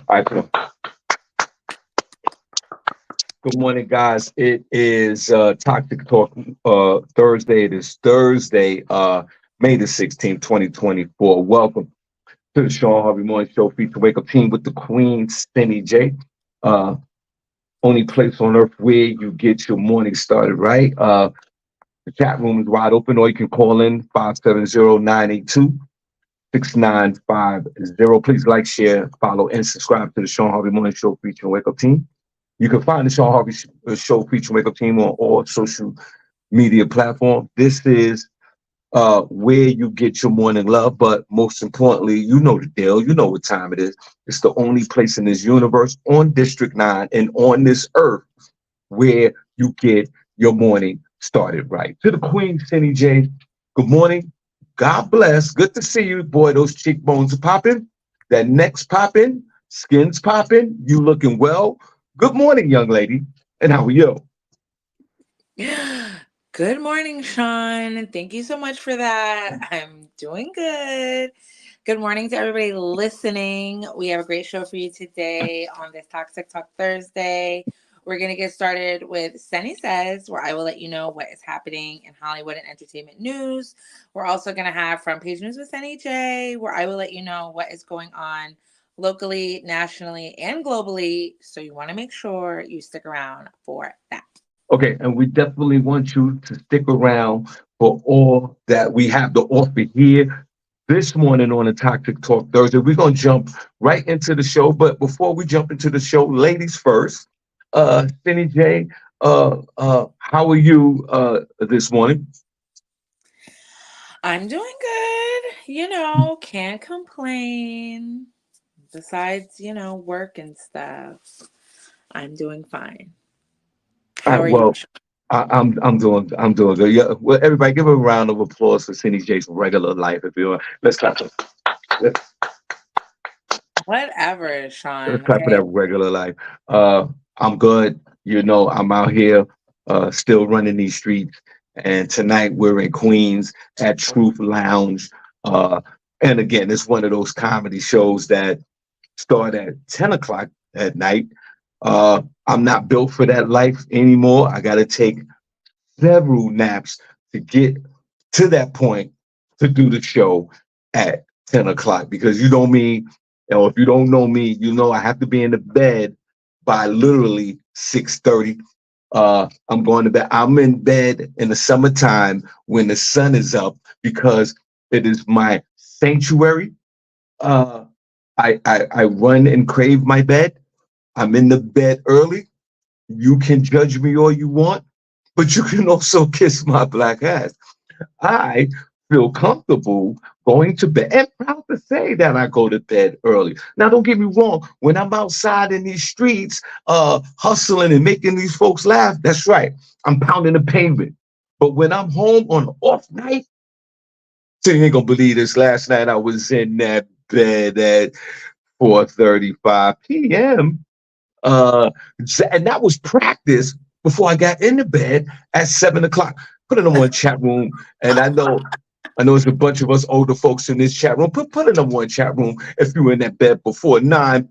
All right, good morning, guys. It is Toxic Talk Thursday. It is Thursday, May the 16th, 2024. Welcome to the Shawn Harvey Morning Show feature Wake Up Team with the Queen, SennyJ. Uh, Only place on earth where you get your morning started, right? The chat room is wide open, or you can call in 570-982-6950. Please like, share, follow, and subscribe to the Shawn Harvey Morning Show featuring Wake Up Team. You can find the Shawn Harvey Show featuring Wake Up Team on all social media platforms. This is where you get your morning love, but most importantly, you know the deal. You know what time it is. It's the only place in this universe, on District 9, and on this earth where you get your morning started right. To the Queen, SennyJ, good morning. God bless. Good to see you. Boy, those cheekbones are popping. That neck's popping. Skin's popping. You looking well. Good morning, young lady. And how are you? Good morning, Shawn. Thank you so much for that. I'm doing good. Good morning to everybody listening. We have a great show for you today on this Toxic Talk Thursday. We're going to get started with Senny Says, where I will let you know what is happening in Hollywood and entertainment news. We're also going to have Front Page News with SennyJ, where I will let you know what is going on locally, nationally, and globally. So you want to make sure you stick around for that. Okay, and we definitely want you to stick around for all that we have to offer here this morning on the Toxic Talk Thursday. We're going to jump right into the show, but before we jump into the show, ladies first. SennyJ, how are you this morning? I'm doing good. Can't complain. Besides, work and stuff, I'm doing fine. How are you? Well, I'm doing good. Yeah, well, everybody, give a round of applause for SennyJ's regular life. If you want, let's clap. Let's, Whatever, let's Shawn. clap for that Okay. regular life. I'm good. You know, I'm out here, still running these streets. And tonight we're in Queens at Truth Lounge. Uh, and again, it's one of those comedy shows that start at 10 o'clock at night. I'm not built for that life anymore. I got to take several naps to get to that point to do the show at 10 o'clock because you know me, or if you don't know me, you know I have to be in the bed by literally 6:30. I'm going to bed. I'm in bed in the summertime when the sun is up because it is my sanctuary. Uh, I run and crave my bed. I'm in the bed early. You can judge me all you want, but you can also kiss my black ass. I feel comfortable going to bed and proud to say that I go to bed early. Now, don't get me wrong. When I'm outside in these streets, hustling and making these folks laugh, that's right. I'm pounding the pavement. But when I'm home on an off night, so you ain't gonna believe this. Last night I was in that bed at 4:35 p.m. Uh, and that was practice before I got into bed at 7 o'clock. Put it in one chat room, and I know it's a bunch of us older folks in this chat room. Put it in one chat room if you were in that bed before 9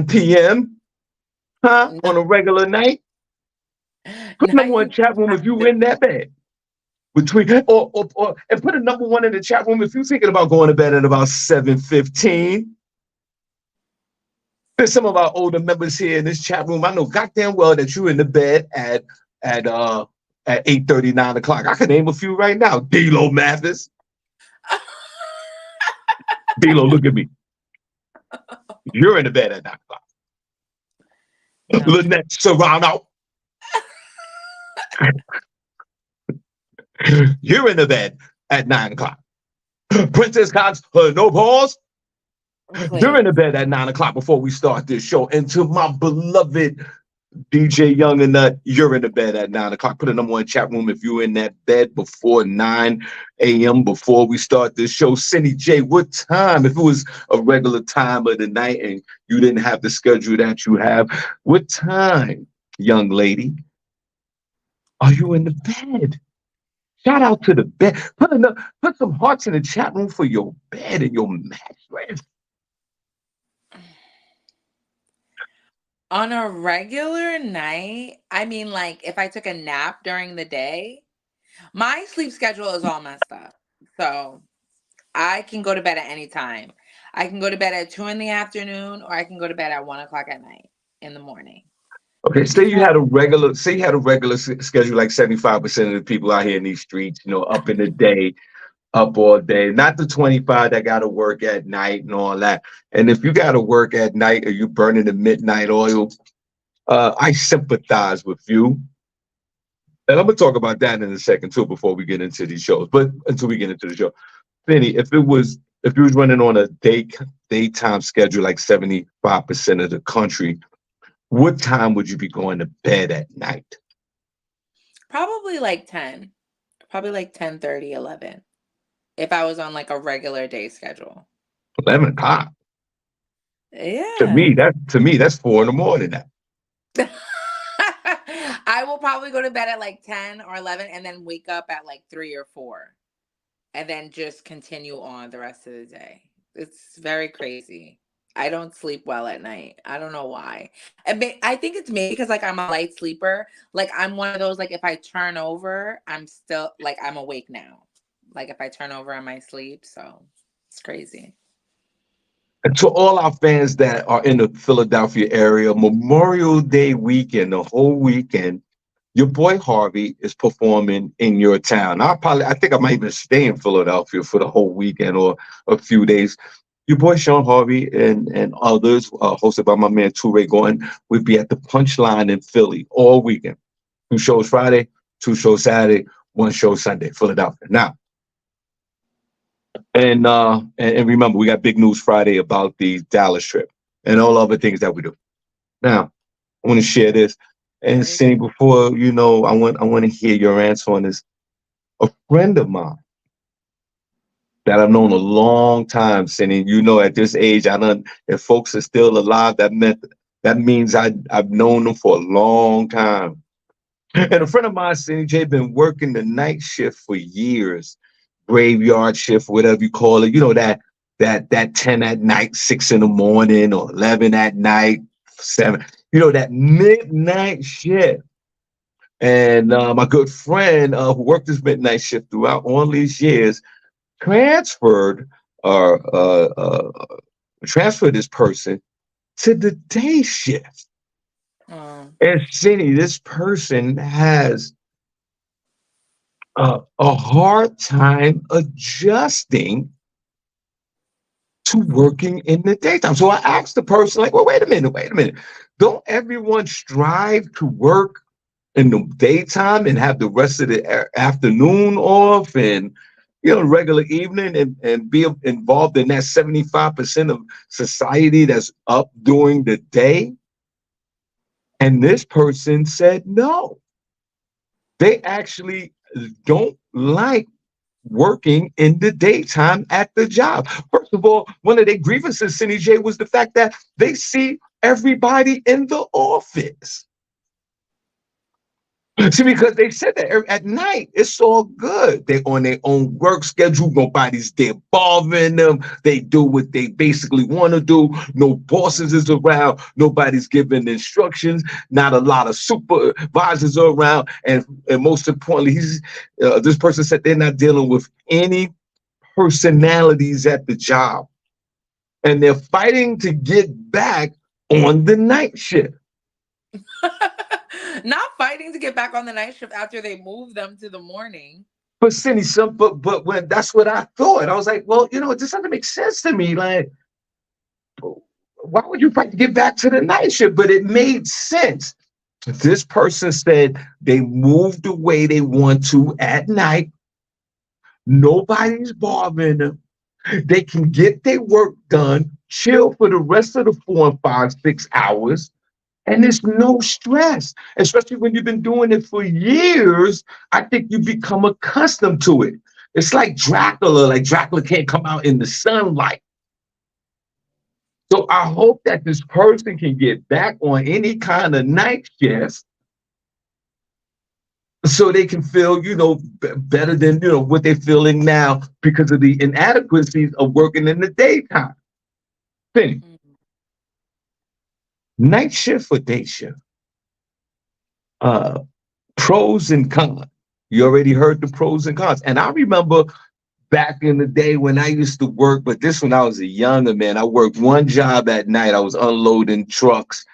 p.m. Huh? Now, On a regular night. Put now number one you chat room if you were in that bed between or and put a number one in the chat room if you're thinking about going to bed at about 7:15. There's some of our older members here in this chat room. I know goddamn well that you're in the bed at at 8:30, 9 o'clock. I can name a few right now. D-Lo Mathis. D-Lo, look at me. You're in the bed at 9 o'clock. no. Lynette Serrano. You're in the bed at 9 o'clock. Princess Cox, no pause. You're in Please. the bed at 9 o'clock before we start this show. And to my beloved DJ Young and Nut, you're in the bed at 9 o'clock. Put a number one chat room if you're in that bed before 9 a.m. before we start this show. SennyJ, what time? If it was a regular time of the night and you didn't have the schedule that you have, what time, young lady, are you in the bed? Shout out to the bed. Put some hearts in the chat room for your bed and your mattress. On a regular night, I mean, like if I took a nap during the day, my sleep schedule is all messed up. So I can go to bed at any time. I can go to bed at 2 in the afternoon, or I can go to bed at 1 o'clock at night in the morning. Okay, Because say you had a regular schedule, like 75% of the people out here in these streets, up in the day, up all day, not the 25 that got to work at night and all that. And if you got to work at night or you burning the midnight oil, I sympathize with you. And I'm gonna talk about that in a second too before we get into these shows. But until we get into the show, Benny, if you was running on a daytime schedule like 75% of the country, what time would you be going to bed at night? probably like 10, probably like 10:30, 11, if I was on like a regular day schedule. 11 o'clock. Yeah. To me that's 4 in the morning now. I will probably go to bed at like 10 or 11 and then wake up at like 3 or 4 and then just continue on the rest of the day. It's very crazy. I don't sleep well at night. I don't know why. I think it's maybe because like I'm a light sleeper. Like I'm one of those, like if I turn over, I'm still like I'm awake now. Like if I turn over in my sleep, so it's crazy. And to all our fans that are in the Philadelphia area, Memorial Day weekend, the whole weekend, your boy Harvey is performing in your town. I think I might even stay in Philadelphia for the whole weekend or a few days. Your boy Shawn Harvey and others, hosted by my man Toure Gordon, would be at the Punchline in Philly all weekend. 2 shows Friday, 2 shows Saturday, 1 show Sunday, Philadelphia. Now, and remember, we got big news Friday about the Dallas trip and all other things that we do. Now, I want to share this. And Very good. seeing before, I want to hear your answer on this. A friend of mine that I've known a long time, Cindy, at this age, if folks are still alive, that means I've known them for a long time. And a friend of mine, SennyJ, been working the night shift for years, graveyard shift, whatever you call it. That 10 at night, 6 in the morning, or 11 at night, 7. That midnight shift. And my good friend who worked this midnight shift throughout all these years transferred or transferred this person to the day shift. Oh. And Cindy, this person has a hard time adjusting to working in the daytime. So I asked the person, like, well, wait a minute. Don't everyone strive to work in the daytime and have the rest of the afternoon off and, regular evening and be involved in that 75% of society that's up during the day? And this person said no. They actually don't like working in the daytime at the job. First of all, one of their grievances, Cindy J, was the fact that they see everybody in the office. See, because they said that at night, it's all good. They're on their own work schedule. Nobody's there bothering them. They do what they basically want to do. No bosses is around. Nobody's giving instructions. Not a lot of supervisors are around. And most importantly, this person said they're not dealing with any personalities at the job. And they're fighting to get back on the night shift. Not fighting to get back on the night shift after they move them to the morning. But Cindy, but when that's what I thought, I was like, well, it just doesn't make sense to me. Like, why would you fight to get back to the night shift? But it made sense. This person said they moved the way they want to at night. Nobody's bothering them. They can get their work done, chill for the rest of the 4 and 5, 6 hours. And there's no stress, especially when you've been doing it for years. I think you become accustomed to it. It's like Dracula. Like Dracula can't come out in the sunlight. So I hope that this person can get back on any kind of night shift so they can feel, better than, what they're feeling now because of the inadequacies of working in the daytime. Thing. Night shift or day shift? Uh, Pros and cons. You already heard the pros and cons. And I remember back in the day when I used to work, but this when I was a younger man, I worked one job at night. I was unloading trucks,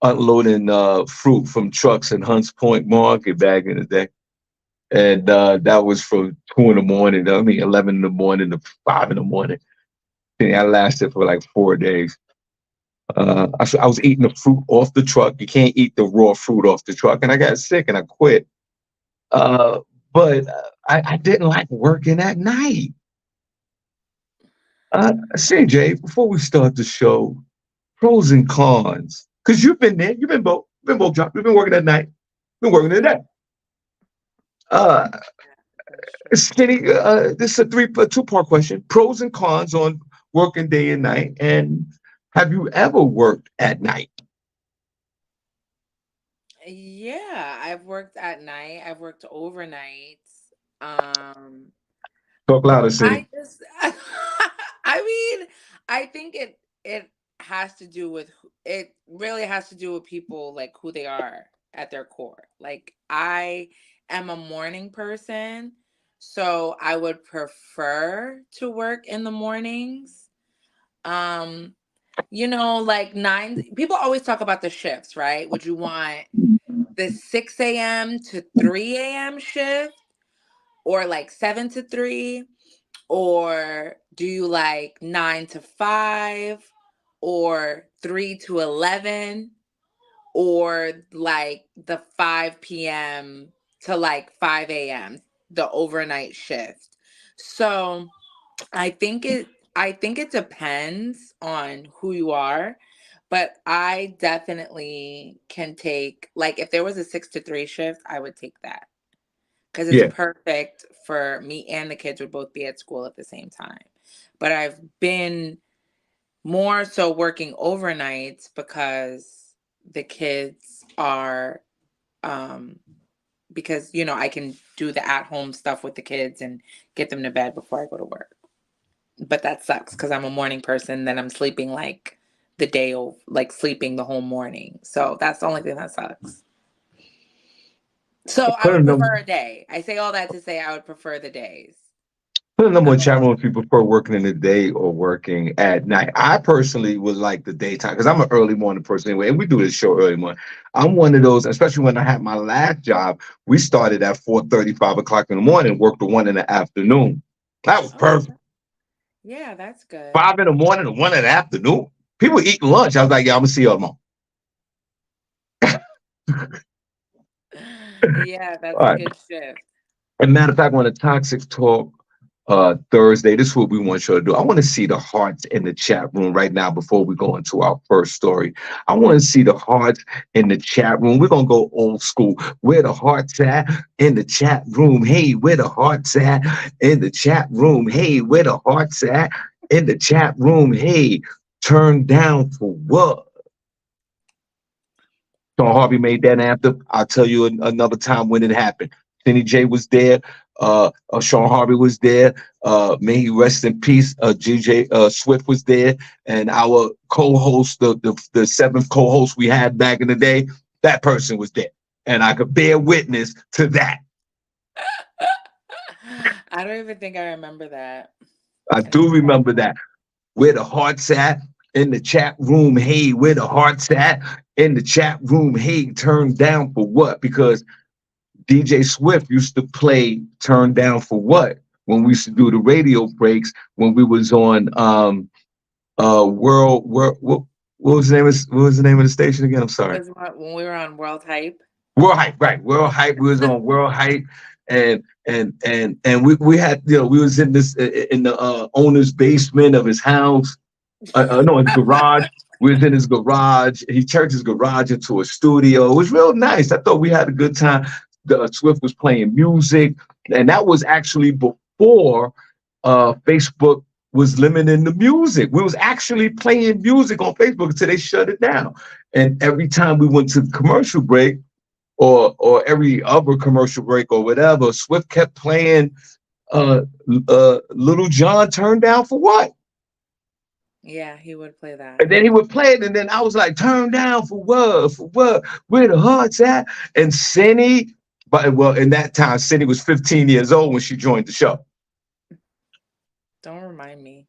unloading fruit from trucks in Hunts Point Market back in the day. And that was from 2 in the morning, 11 in the morning to 5 in the morning. And I lasted for like 4 days. I was eating the fruit off the truck. You can't eat the raw fruit off the truck. And I got sick and I quit. Uh, but I didn't like working at night. CJ, before we start the show, pros and cons, because you've been there, you've been both jobs, you've been working at night, been working at night. Uh, That's true. Skinny, this is a two-part question: pros and cons on working day and night, and have you ever worked at night? Yeah, I've worked at night. I've worked overnights. Um, Talk louder, Cindy. I just, I mean, I think it has to do with it. Really has to do with people like who they are at their core. Like I am a morning person, so I would prefer to work in the mornings. Um, like nine. People always talk about the shifts, right? Would you want the 6 a.m. to 3 a.m. shift, or like 7 to 3? Or do you like 9 to 5, or 3 to 11, or like the 5 p.m. to like 5 a.m., the overnight shift? So I think it I think it depends on who you are, but I definitely can take, like, if there was a 6 to 3 shift, I would take that because it's Yeah, perfect for me, and the kids would both be at school at the same time. But I've been more so working overnights because the kids are, um because I can do the at home stuff with the kids and get them to bed before I go to work. But that sucks because I'm a morning person. Then I'm sleeping like like sleeping the whole morning. So that's the only thing that sucks. So I put a would number. prefer a day. I say all that to say I would prefer the days. Put a number I'm in a, chat room if you prefer working in the day or working at night. I personally would like the daytime because I'm an early morning person anyway, and we do this show early morning. I'm one of those, especially when I had my last job. We started at 4:30, 5 o'clock in the morning, worked to 1 in the afternoon. That was oh, perfect. yeah, that's good. 5 in the morning to 1 in the afternoon. People eating lunch. I was like, yeah, I'm gonna see you tomorrow. Yeah, All that's a right. good shift. And matter of fact, on the Toxic Talk Thursday, this is what we want you to do. I want to see the hearts in the chat room right now before we go into our first story. I want to see the hearts in the chat room. We're going to go old school. Where the hearts at in the chat room? Hey, where the hearts at in the chat room? Hey, where the hearts at in the chat room? Hey, turn down for what? Shawn Harvey made that anthem. I'll tell you another time when it happened. SennyJ was there. Shawn Harvey was there. May he rest in peace. GJ Swift was there, and our co-host, the seventh co-host we had back in the day, that person was there, and I could bear witness to that. I don't even think I remember that. I It's do remember that. Where the hearts at in the chat room? Hey, where the hearts at in the chat room? Hey, turn down for what? Because DJ Swift used to play Turn Down for What when we used to do the radio breaks when we was on World what was the name of the station again? I'm sorry. was when we were on World Hype. World Hype, right. World Hype. We was on World Hype and we had we was in this in the owner's basement of his house. No, his garage. We was in his garage. He turned his garage into a studio. It was real nice. I thought we had a good time. The Swift was playing music, and that was actually before Facebook was limiting the music. We was actually playing music on Facebook until they shut it down. And every time we went to commercial break, or every other commercial break or whatever, Swift kept playing Little John Turned Down for What? Yeah, he would play that. And then he would play it, and then I was like, turn down for what? For what? Where the hearts at? And Cindy, but well, in that time, Cindy was 15 years old when she joined the show. Don't remind me.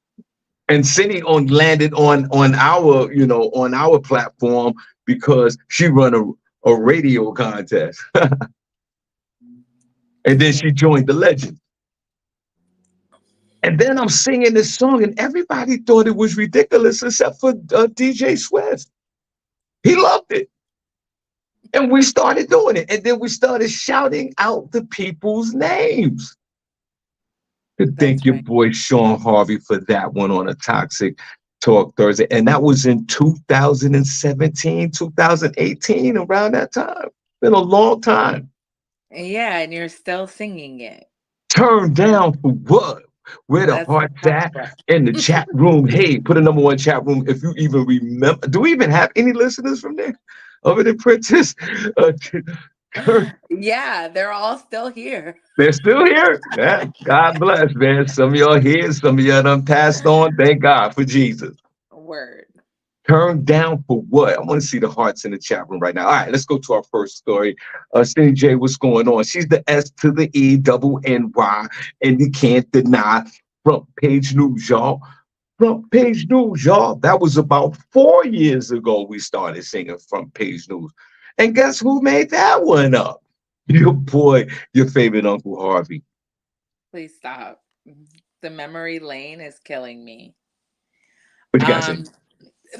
And Cindy on landed on our, on our platform because she run a radio contest. And then Yeah. she joined the legend. And then I'm singing this song, and everybody thought it was ridiculous except for DJ Swift. He loved it. And we started doing it. And then we started shouting out the people's names. And thank That's your right. boy Shawn Harvey for that one on a Toxic Talk Thursday. And that was in 2017, 2018, around that time. Been a long time. Yeah, and you're still singing it. Turned down for what? Where the That's heart's tough, at? bro. In the chat room. Hey, put a number one chat room if you even remember. Do we even have any listeners from there? Over the Princess? Kurt, Yeah, they're all still here. they're still here. Yeah, God bless, man. Some of y'all here, some of y'all done passed on. Thank God for Jesus. Word. Turned down for what? I want to see the hearts in the chat room right now. All right, let's go to our first story. SennyJ, what's going on? She's the S to the E, double NY, and you can't deny front page news, y'all. Front page news, y'all. That was about 4 years ago we started singing front page news. And guess who made that one up? Your boy, your favorite Uncle Harvey. Please stop. The memory lane is killing me. What you guys say? Um,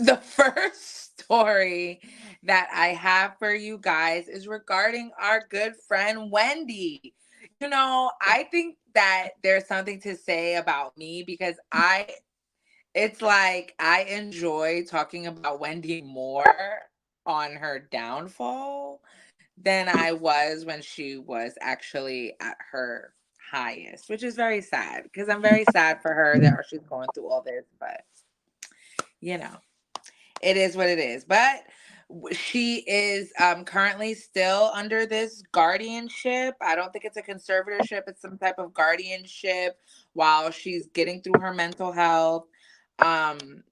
the first story that I have for you guys is regarding our good friend Wendy. I think that there's something to say about me because it's like I enjoy talking about Wendy more on her downfall than I was when she was actually at her highest, which is very sad because I'm very sad for her that she's going through all this, but you know, it is what it is. But she is currently still under this guardianship. I don't think it's a conservatorship, it's some type of guardianship while she's getting through her mental health. Um,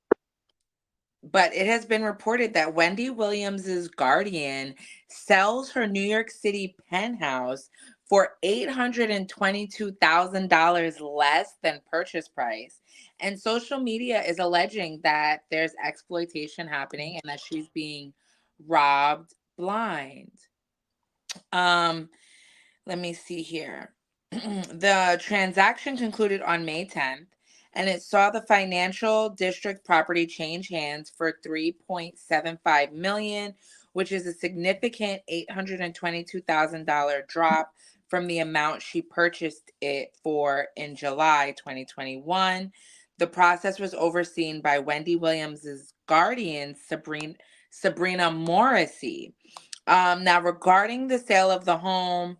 but it has been reported that Wendy Williams's guardian sells her New York City penthouse for $822,000 less than purchase price. And social media is alleging that there's exploitation happening and that she's being robbed blind. Um, Let me see here. The transaction concluded on May 10th, and it saw the financial district property change hands for 3.75 million, which is a significant $822,000 drop from the amount she purchased it for in July 2021. The process was overseen by Wendy Williams's guardian, Sabrina Morrissey. Now, regarding the sale of the home,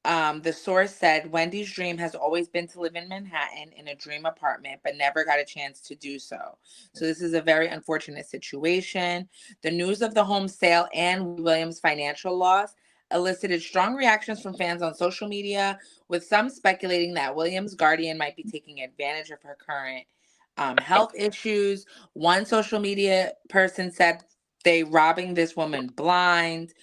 the source said Wendy's dream has always been to live in Manhattan in a dream apartment, but never got a chance to do so. So this is a very unfortunate situation. The news of the home sale and Williams' financial loss elicited strong reactions from fans on social media, with some speculating that Williams' guardian might be taking advantage of her current health issues. One social media person said they robbing this woman blind.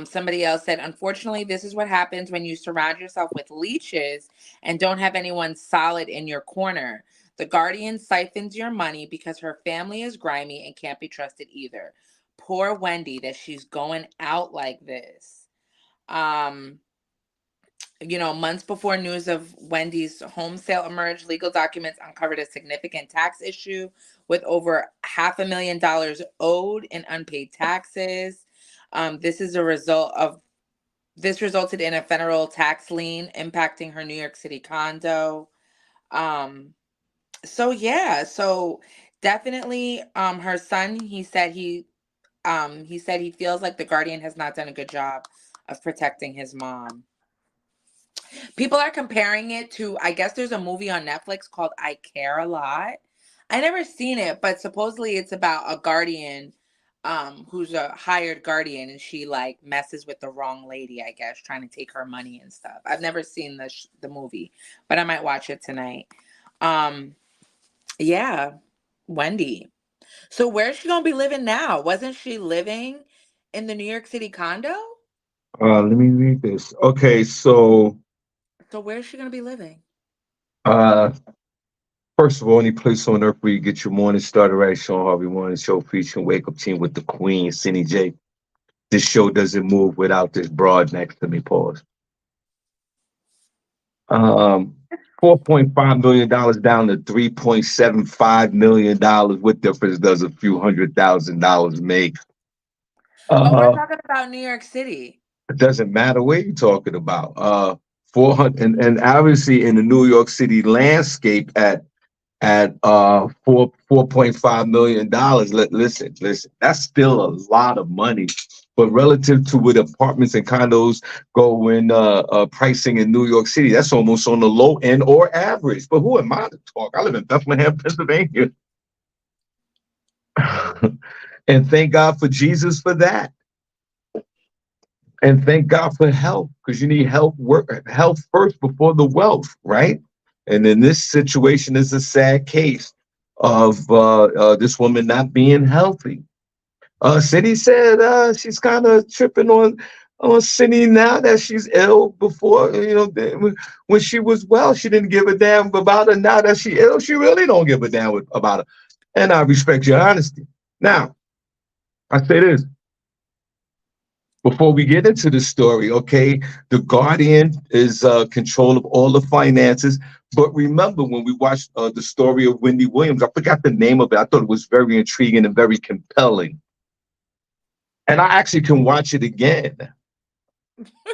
Somebody else said, unfortunately, this is what happens when you surround yourself with leeches and don't have anyone solid in your corner. The guardian siphons your money because her family is grimy and can't be trusted either. Poor Wendy that she's going out like this. Um, Months before news of Wendy's home sale emerged, legal documents uncovered a significant tax issue with over $500,000 owed in unpaid taxes. This is a result of this resulted in a federal tax lien impacting her New York City condo. Um, so yeah, so definitely her son, he said he feels like the Guardian has not done a good job of protecting his mom. People are comparing it to, I guess there's a movie on Netflix called I Care a Lot. I never seen it, but supposedly it's about a guardian who's a hired guardian and she like messes with the wrong lady, I guess, trying to take her money and stuff. I've never seen the movie, but I might watch it tonight. Um yeah. Wendy. So where's she gonna be living now? Wasn't she living in the New York City condo? Let me read this. Okay, so So where's she gonna be living? uh, first of all, any place on earth where you get your morning started right, Shawn Harvey Morning Show featuring Wake Up Team with the Queen, SennyJ. This show doesn't move without this broad next to me. Pause. Um, $4.5 million down to $3.75 million. What difference does a few $100,000 make? But we're Uh, talking about New York City. it doesn't matter what you're talking about. 400 and obviously in the New York City landscape at 4.5 million dollars. Listen, that's still a lot of money. But relative to what apartments and condos go in pricing in New York City, that's almost on the low end or average. But who am I to talk? I live in Bethlehem, Pennsylvania. And thank God for Jesus for that. And thank God for health, because you need health first before the wealth, right? And in this situation is a sad case of this woman not being healthy. Cindy said she's kind of tripping on Cindy now that she's ill. Before, when she was well, she didn't give a damn about her. Now that she's ill, she really don't give a damn about her. And I respect your honesty. Now, I say this before we get into the story, okay? The Guardian is control of all the finances. But remember, when we watched the story of Wendy Williams, I forgot the name of it. I thought it was very intriguing and very compelling. And I actually can watch it again.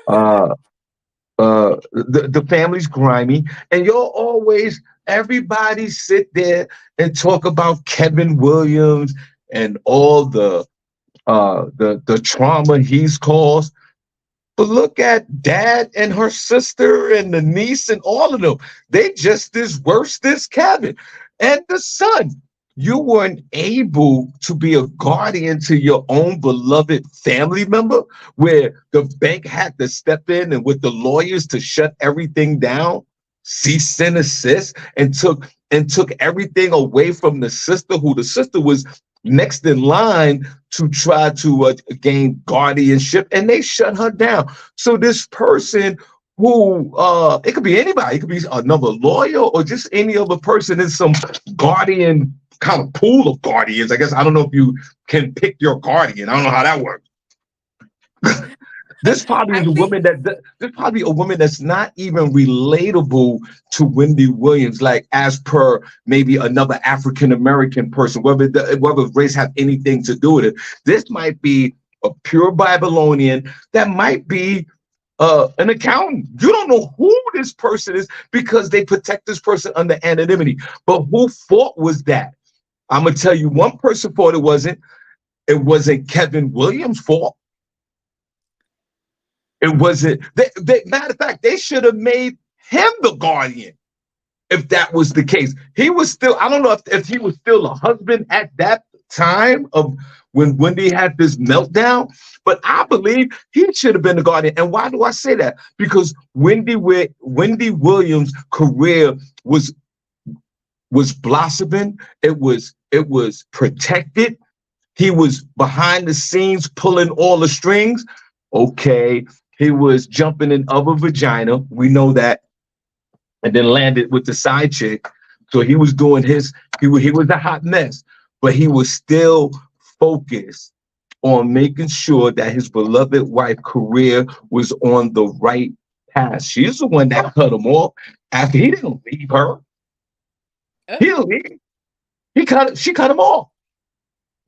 Uh, the family's grimy, and you'll always everybody sit there and talk about Kevin Williams and all the trauma he's caused. But look at dad and her sister and the niece and all of them. They just as worse as Kevin. And the son. You weren't able to be a guardian to your own beloved family member, where the bank had to step in and with the lawyers to shut everything down, cease and assist, and took everything away from the sister, who the sister was next in line to try to gain guardianship, and they shut her down. So this person who it could be anybody, it could be another lawyer or just any other person in some guardian kind of pool of guardians. I guess I don't know if you can pick your guardian. I don't know how that works. This probably is I a think woman that this probably a woman that's not even relatable to Wendy Williams, like as per maybe another African American person, whether race have anything to do with it. This might be a pure Babylonian that might be an accountant. You don't know who this person is because they protect this person under anonymity. But who fault was that? I'm gonna tell you, one person thought it wasn't. It wasn't Kevin Williams' fault. It wasn't. Matter of fact, they should have made him the guardian if that was the case. He was still. I don't know if he was still a husband at that time of when Wendy had this meltdown, but I believe he should have been the guardian. And why do I say that? Because Wendy Williams' career was blossoming. It was protected. He was behind the scenes pulling all the strings. Okay, he was jumping in other vagina. We know that, and then landed with the side chick. So he was doing his. He was a hot mess, but he was still focused on making sure that his beloved wife career was on the right path. She's the one that cut him off after he didn't leave her. He oh, didn't leave. She cut him off.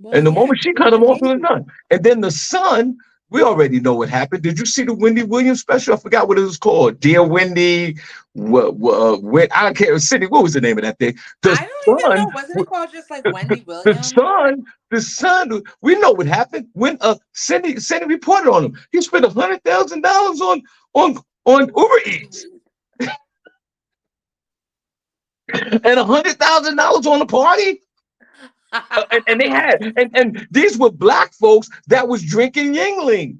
well, And the yeah, moment she he was cut a him off, it was baby. done. And then the son, we already know what happened. Did you see the Wendy Williams special? I forgot what it was called. Dear Wendy, I don't care. City, what was the name of that thing? The I don't even son, know. Wasn't it called just like Wendy the Williams? son, the son. We know what happened when Cindy reported on him. He spent $100,000 on Uber Eats and $100,000 on a party. And they had and these were black folks that was drinking Yingling.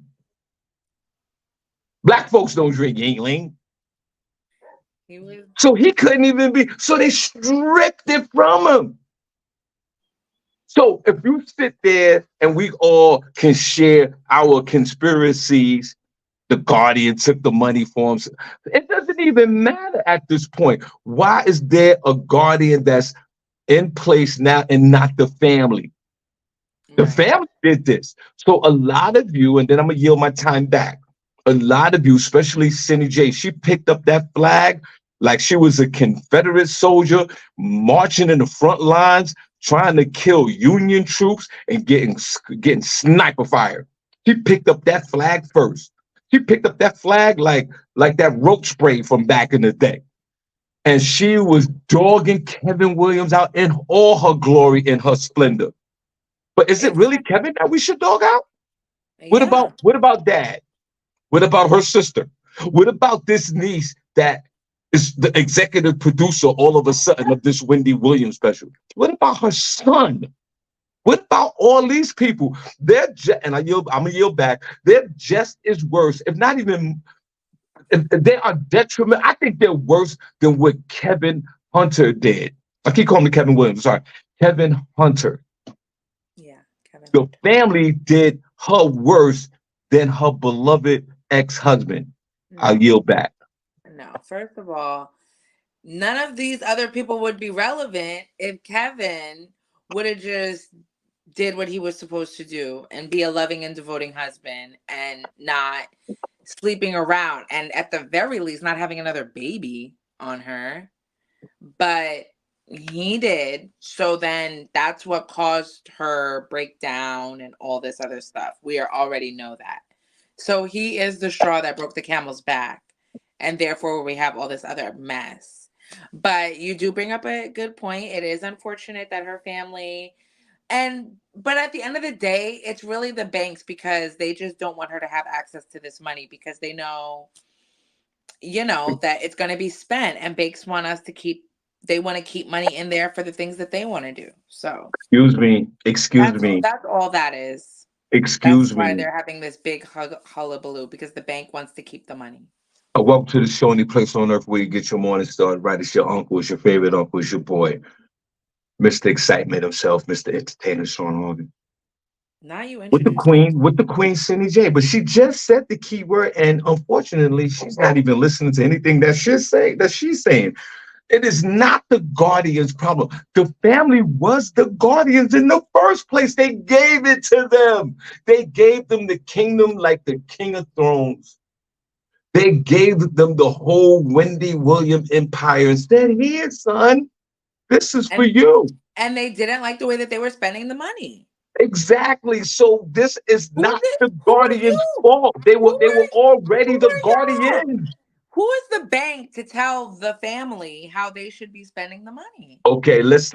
Black folks don't drink Yingling. He was So he couldn't even be, so they stripped it from him. So if you sit there and we all can share our conspiracies, the Guardian took the money for him. It doesn't even matter at this point. Why is there a Guardian that's in place now and not the family? The Right. family did this. So a lot of you, and then I'm gonna yield my time back. A lot of you, especially SennyJ, she picked up that flag like she was a Confederate soldier marching in the front lines, trying to kill Union troops and getting sniper fire. She picked up that flag first. She picked up that flag like that roach spray from back in the day. And she was dogging Kevin Williams out in all her glory, in her splendor. But is it really Exactly. Kevin that we should dog out? Yeah. What about dad? What about her sister? What about this niece that is the executive producer all of a sudden of this Wendy Williams special? What about her son? What about all these people? I'm gonna yield back. They're just as worse, if not even. If they are detriment. I think they're worse than what Kevin Hunter did. I keep calling him Kevin Williams. Sorry, Kevin Hunter. Yeah. Kevin The Hunter. family did her worse than her beloved ex-husband. I'll No. yield back. No. First of all, none of these other people would be relevant if Kevin would have just did what he was supposed to do and be a loving and devoting husband and not sleeping around and at the very least not having another baby on her. But he did. So then that's what caused her breakdown and all this other stuff. We already know that. So he is the straw that broke the camel's back. And therefore we have all this other mess. But you do bring up a good point. It is unfortunate that her family but at the end of the day, it's really the banks because they just don't want her to have access to this money because they know, that it's going to be spent and banks want us to keep they want to keep money in there for the things that they want to do. So Excuse me. Excuse me. that's all that is. That's Excuse why me. they're having this big hullabaloo because the bank wants to keep the money. Welcome to the show, any place on earth where you get your morning started. Right, it's your uncle, it's your favorite uncle, it's your boy, Mr. Excitement himself, Mr. Entertainer Shawn Harvey. Now you introduce With the Queen Cindy J. But she just said the key word, and unfortunately, she's not even listening to anything that she's saying. It is not the guardian's problem. The family was the guardians in the first place. They gave it to them. They gave them the kingdom like the King of Thrones. They gave them the whole Wendy Williams empire and said, "Here, son, this is for and you." and they didn't like the way that they were spending the money. Exactly. So this is Who not did the who are guardian's you? fault. They were Who already the are y'all? guardians. Who is the bank to tell the family how they should be spending the money? Okay, let's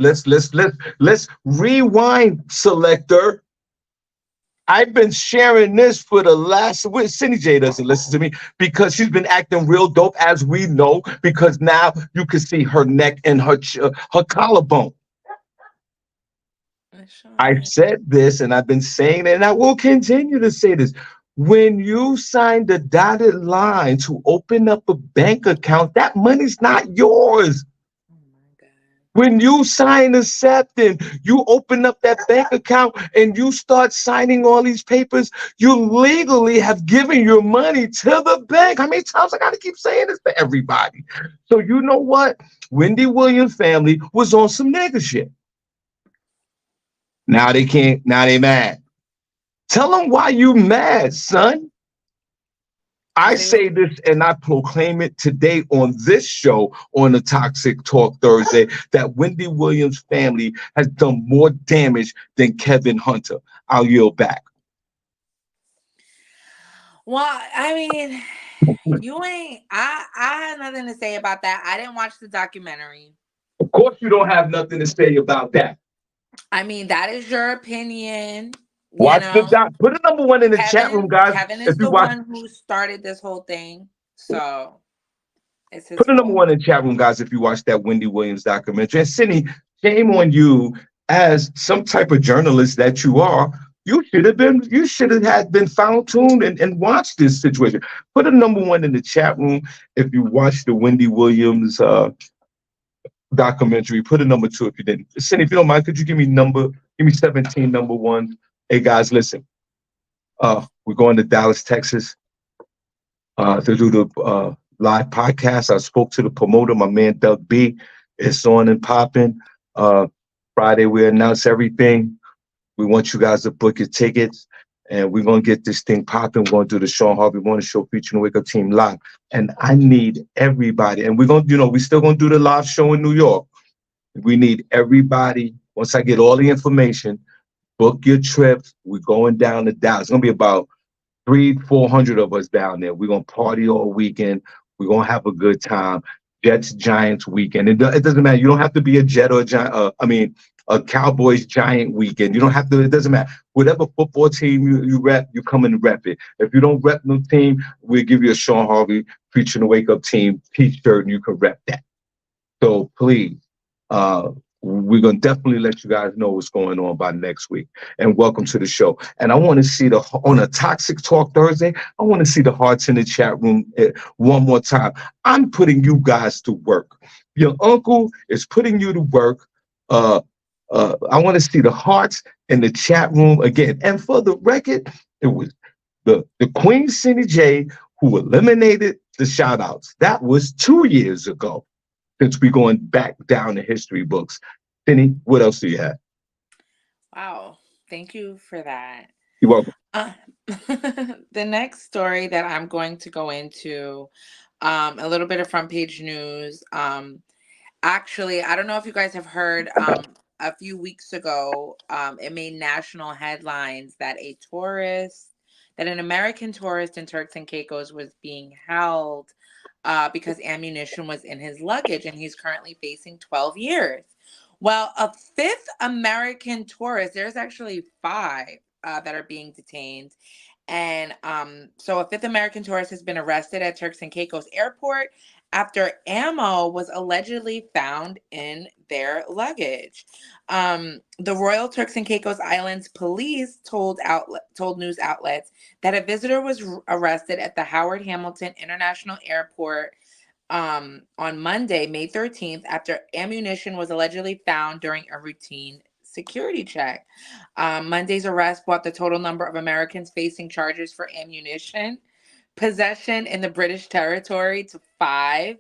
rewind, selector. I've been sharing this for the last week. Cindy J doesn't listen to me because she's been acting real dope, as we know, because now you can see her neck and her collarbone. I've Sean. said this and I've been saying it, and I will continue to say this. When you sign the dotted line to open up a bank account, that money's not yours. Oh my god. When you sign accepting, you open up that bank account and you start signing all these papers, you legally have given your money to the bank. How many times I got to keep saying this to everybody? So you know what? Wendy Williams family was on some nigga shit. Now they can't, now they mad. Tell them why you mad, son. I Say what? say this and I proclaim it today on this show on the Toxic Talk Thursday that Wendy Williams' family has done more damage than Kevin Hunter. I'll yield back. Well, I mean, you ain't. I had nothing to say about that. I didn't watch the documentary. Of course, you don't have nothing to say about that. I mean, that is your opinion. You Watch the know, doc. Put a number one in the chat room, guys. Kevin If is you the watch, one who started this whole thing, so it's his put a number fault. one in the chat room, guys. If you watch that Wendy Williams documentary, and Cindy, shame on you as some type of journalist that you are. You should have had been found tuned and watched this situation. Put a number one in the chat room if you watched the Wendy Williams documentary. Put a number two if you didn't. Cindy, if you don't mind, could you give me number Give me 17 number ones. Hey guys, listen. We're going to Dallas, Texas, to do the live podcast. I spoke to the promoter, my man Doug B. It's on and popping. Uh, Friday we announce everything. We want you guys to book your tickets, and we're gonna get this thing popping. We're gonna do the Shawn Harvey Morning Show featuring the Wake Up Team live, and I need everybody. And we're gonna, we still gonna do the live show in New York. We need everybody. Once I get all the information, book your trips. We're going down to Dallas. It's gonna be about 400 of us down there. We're gonna party all weekend. We're gonna have a good time. Jets Giants weekend. It doesn't matter. You don't have to be a Jet or a Giant. A Cowboys Giant weekend. You don't have to. It doesn't matter. Whatever football team you rep, you come and rep it. If you don't rep no team, we'll give you a Shawn Harvey featuring the Wake Up Team T-shirt, and you can rep that. So please, uh, we're gonna definitely let you guys know what's going on by next week. And welcome to the show. And I want to see on a Toxic Talk Thursday. I want to see the hearts in the chat room one more time. I'm putting you guys to work. Your uncle is putting you to work. Uh, I want to see the hearts in the chat room again. And for the record, it was the Queen SennyJ who eliminated the shout outs. That was 2 years ago, since we're going back down the history books. Penny, what else do you have? Wow. Thank you for that. You're welcome. Uh, the next story that I'm going to go into, a little bit of front page news. Actually, I don't know if you guys have heard, a few weeks ago, it made national headlines that an American tourist in Turks and Caicos was being held because ammunition was in his luggage, and he's currently facing 12 years. Well, a fifth American tourist, there's actually five that are being detained. And so a fifth American tourist has been arrested at Turks and Caicos Airport after ammo was allegedly found in their luggage. The Royal Turks and Caicos Islands police told news outlets that a visitor was arrested at the Howard Hamilton International Airport on Monday, May 13th, after ammunition was allegedly found during a routine security check. Monday's arrest brought the total number of Americans facing charges for ammunition possession in the British territory to five.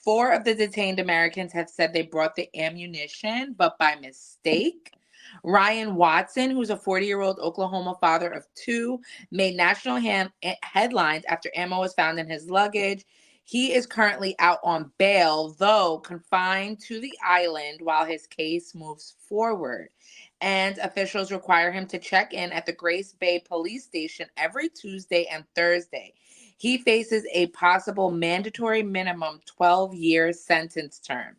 Four of the detained Americans have said they brought the ammunition, but by mistake. Ryan Watson, who's a 40-year-old Oklahoma father of two, made national headlines after ammo was found in his luggage. He is currently out on bail, though confined to the island while his case moves forward. And officials require him to check in at the Grace Bay police station every Tuesday and Thursday. He faces a possible mandatory minimum 12-year sentence term.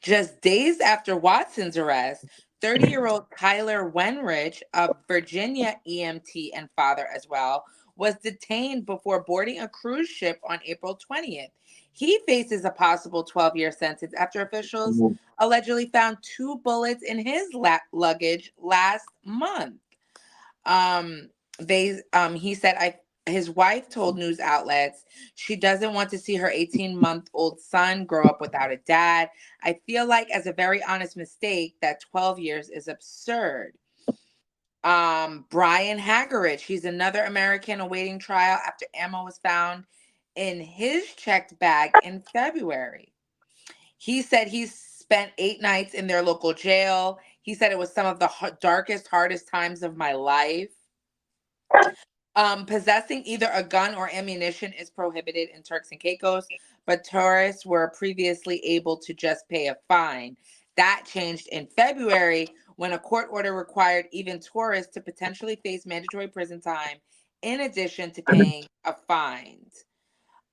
Just days after Watson's arrest, 30-year-old Kyler Wenrich, a Virginia EMT and father as well, was detained before boarding a cruise ship on April 20th. He faces a possible 12-year sentence after officials allegedly found two bullets in his luggage last month. He said his wife told news outlets she doesn't want to see her 18-month-old son grow up without a dad. I feel like, as a very honest mistake, that 12 years is absurd. Brian Haggerich, he's another American awaiting trial after ammo was found in his checked bag in February. He said he spent 8 nights in their local jail. He said it was some of the darkest, hardest times of my life. Possessing either a gun or ammunition is prohibited in Turks and Caicos, but tourists were previously able to just pay a fine. That changed in February when a court order required even tourists to potentially face mandatory prison time in addition to paying a fine.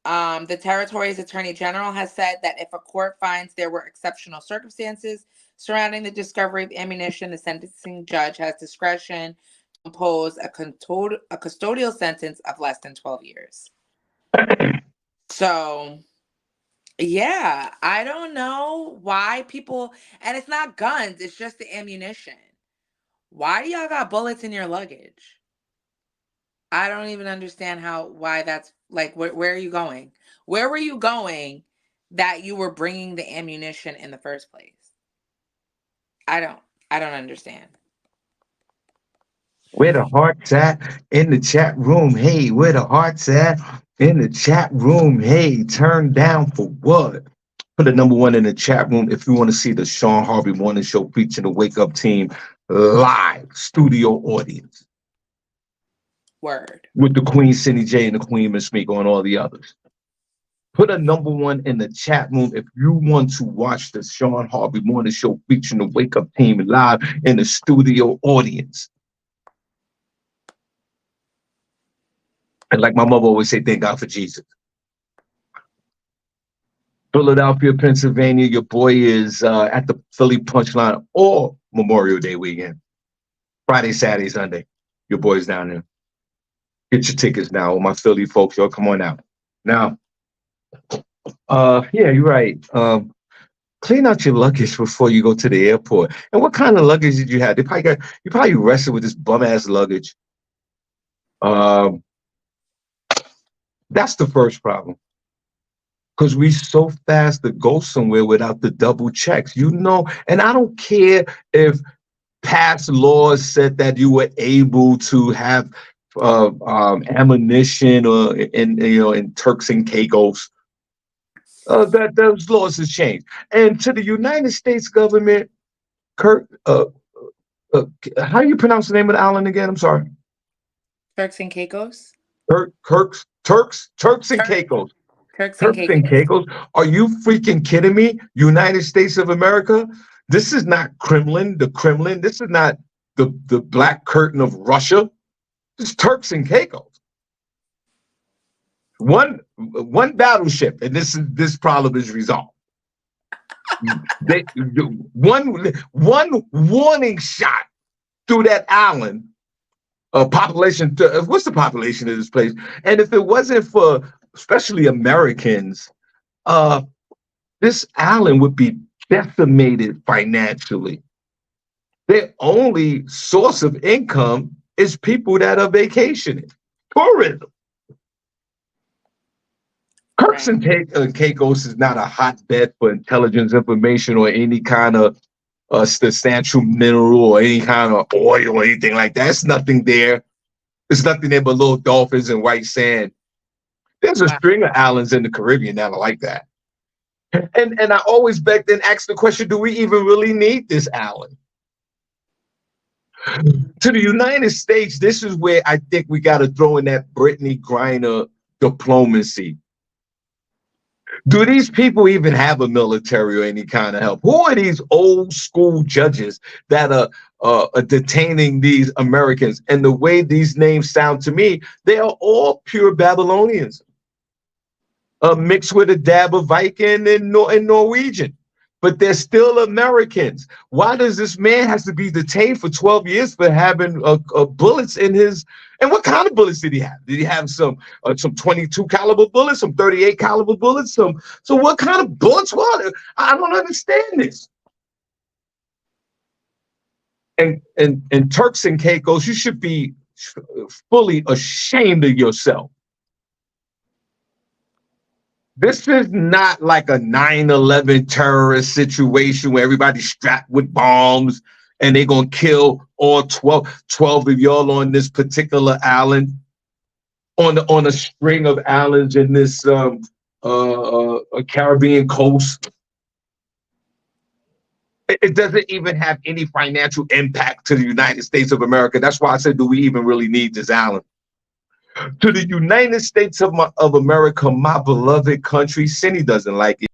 The territory's attorney general has said that if a court finds there were exceptional circumstances surrounding the discovery of ammunition, the sentencing judge has discretion impose a custodial sentence of less than 12 years. So, yeah, I don't know why people, and it's not guns, it's just the ammunition. Why do y'all got bullets in your luggage? I don't even understand why that's like, where are you going? Where were you going that you were bringing the ammunition in the first place? I don't understand. Where the hearts at? In the chat room. Hey, where the hearts at? In the chat room. Hey, turn down for what? Put a number one in the chat room if you want to see the Shawn Harvey Morning Show featuring the Wake Up Team live studio audience Word. with the Queen SennyJ and the Queen Miss Meek on all the others. Put a number one in the chat room if you want to watch the Shawn Harvey Morning Show featuring the Wake Up Team live in the studio audience. And like my mother always say, thank God for Jesus. Philadelphia, Pennsylvania, your boy is at the Philly Punchline all Memorial Day weekend. Friday, Saturday, Sunday. Your boy's down there. Get your tickets now. All my Philly folks, y'all come on out. Now, yeah, you're right. Clean out your luggage before you go to the airport. And what kind of luggage did you have? You probably wrestled with this bum ass luggage. Um, that's the first problem. Because we so fast to go somewhere without the double checks, and I don't care if past laws said that you were able to have ammunition or in Turks and Caicos. That those laws has changed. And to the United States government, Kirk, how do you pronounce the name of the island again? I'm sorry. Turks and Caicos. Turks and Caicos. Turks and Turks and Caicos. Caicos. Are you freaking kidding me? United States of America? This is not Kremlin, the Kremlin. This is not the Black Curtain of Russia. It's Turks and Caicos. One battleship, and this problem is resolved. One warning shot through that island. Population. What's the population of this place? And if it wasn't for especially Americans, this island would be decimated financially. Their only source of income is people that are vacationing, tourism. Turks and Caicos is not a hotbed for intelligence information or any kind of substantial mineral or any kind of oil or anything like that. There's nothing there. There's nothing there but little dolphins and white sand. There's a string of islands in the Caribbean that are like that. And I always back then ask the question, do we even really need this island? To the United States, this is where I think we got to throw in that Brittany Griner diplomacy. Do these people even have a military or any kind of help? Who are these old school judges that are detaining these Americans? And the way these names sound to me, they are all pure Babylonians, mixed with a dab of Viking and Norwegian. But they're still Americans. Why does this man has to be detained for 12 years for having bullets in his? And what kind of bullets did he have? Did he have some 22 caliber bullets, some 38 caliber bullets? So what kind of bullets were? I don't understand this. And Turks and Caicos, you should be fully ashamed of yourself. This is not like a 9/11 terrorist situation where everybody's strapped with bombs and they're going to kill all 12 of y'all on this particular island, on a string of islands in this Caribbean coast. It doesn't even have any financial impact to the United States of America. That's why I said, do we even really need this island? To the United States of America, my beloved country, Cindy doesn't like it.